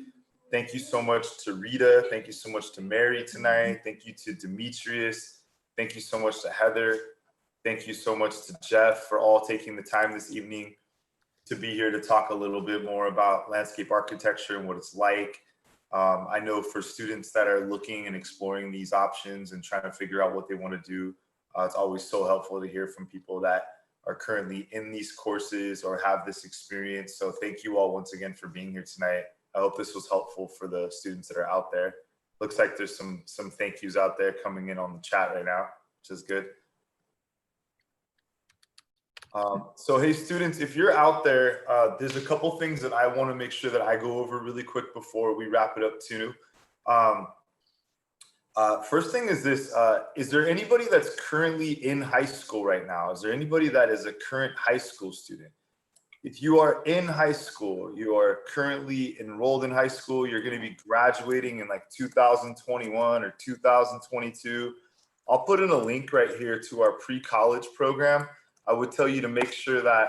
thank you so much to Rita. Thank you so much to Mary tonight. Thank you to Demetrius. Thank you so much to Heather. Thank you so much to Jeff for all taking the time this evening to be here to talk a little bit more about landscape architecture and what it's like. I know for students that are looking and exploring these options and trying to figure out what they want to do, it's always so helpful to hear from people that are currently in these courses or have this experience. So thank you all once again for being here tonight. I hope this was helpful for the students that are out there. Looks like there's some thank yous out there coming in on the chat right now, which is good. So hey students, if you're out there, there's a couple things that I want to make sure that I go over really quick before we wrap it up too. First thing is this, is there anybody that's currently in high school right now? Is there anybody that is a current high school student? If you are in high school, you are currently enrolled in high school, you're going to be graduating in like 2021 or 2022. I'll put in a link right here to our pre-college program. I would tell you to make sure that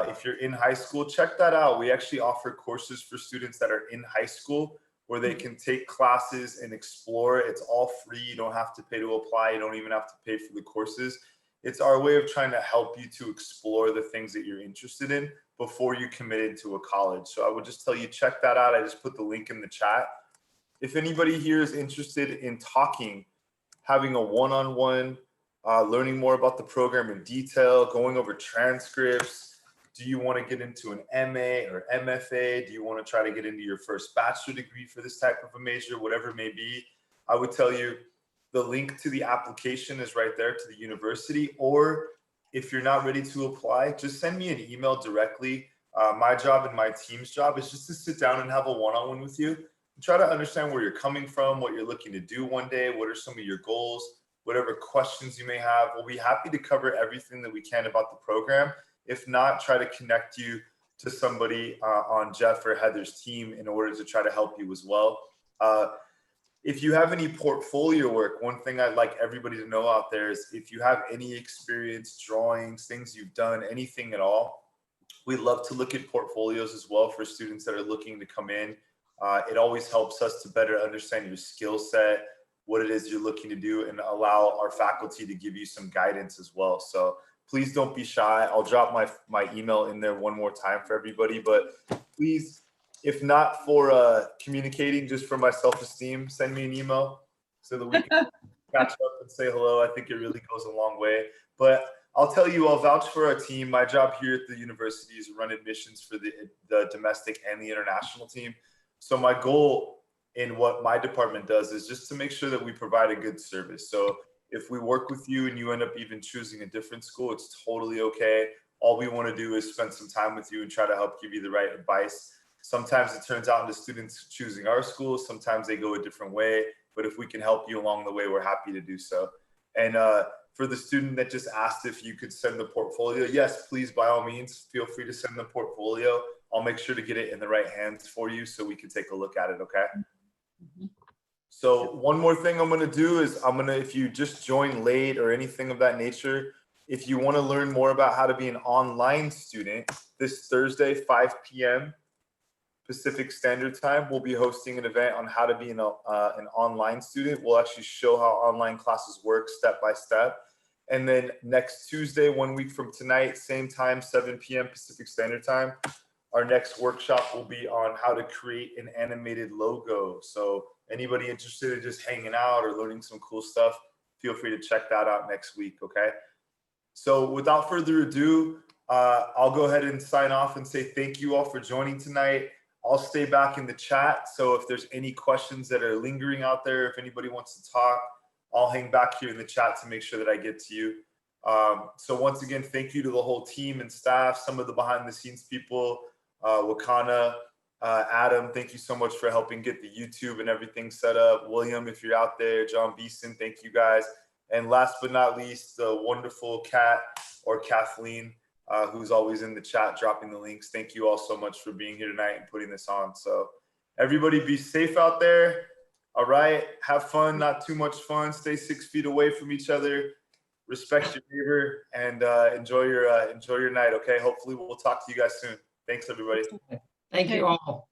if you're in high school, check that out. We actually offer courses for students that are in high school where they can take classes and explore. It's all free. You don't have to pay to apply. You don't even have to pay for the courses. It's our way of trying to help you to explore the things that you're interested in before you commit into a college. So I would just tell you, check that out. I just put the link in the chat. If anybody here is interested in talking, having a one-on-one, learning more about the program in detail, going over transcripts, do you want to get into an MA or MFA? Do you want to try to get into your first bachelor degree for this type of a major, whatever it may be? I would tell you the link to the application is right there to the university. Or if you're not ready to apply, just send me an email directly. My job and my team's job is just to sit down and have a one-on-one with you and try to understand where you're coming from, what you're looking to do one day, what are some of your goals, whatever questions you may have. We'll be happy to cover everything that we can about the program. If not, try to connect you to somebody on Jeff or Heather's team in order to try to help you as well. If you have any portfolio work, one thing I'd like everybody to know out there is if you have any experience, drawings, things you've done, anything at all, we'd love to look at portfolios as well for students that are looking to come in. It always helps us to better understand your skill set, what it is you're looking to do, and allow our faculty to give you some guidance as well. So please don't be shy. I'll drop my email in there one more time for everybody, but please, if not for communicating, just for my self-esteem, send me an email so that we can catch up and say hello. I think it really goes a long way. But I'll tell you, I'll vouch for our team. My job here at the university is to run admissions for the domestic and the international team. So my goal in what my department does is just to make sure that we provide a good service. So If we work with you and you end up even choosing a different school, it's totally okay. All we want to do is spend some time with you and try to help give you the right advice. Sometimes it turns out into students choosing our school. Sometimes they go a different way. But if we can help you along the way, we're happy to do so. And for the student that just asked if you could send the portfolio, yes, please, by all means, feel free to send the portfolio. I'll make sure to get it in the right hands for you so we can take a look at it, okay? So one more thing I'm gonna do is if you just join late or anything of that nature, if you wanna learn more about how to be an online student, this Thursday, 5 p.m. Pacific Standard Time, we'll be hosting an event on how to be an online student. We'll actually show how online classes work step by step. And then next Tuesday, 1 week from tonight, same time, 7 p.m. Pacific Standard Time, our next workshop will be on how to create an animated logo. So anybody interested in just hanging out or learning some cool stuff, feel free to check that out next week, okay? So without further ado, I'll go ahead and sign off and say thank you all for joining tonight. I'll stay back in the chat. So if there's any questions that are lingering out there, if anybody wants to talk, I'll hang back here in the chat to make sure that I get to you. So once again, thank you to the whole team and staff, some of the behind the scenes people, Wakana, Adam, thank you so much for helping get the YouTube and everything set up. William, if you're out there, John Beeson, thank you guys. And last but not least, the wonderful Kat or Kathleen, who's always in the chat dropping the links. Thank you all so much for being here tonight and putting this on. So everybody be safe out there. All right, have fun, not too much fun. Stay 6 feet away from each other. Respect your neighbor and enjoy your night. Okay, hopefully we'll talk to you guys soon. Thanks everybody. Thank you all.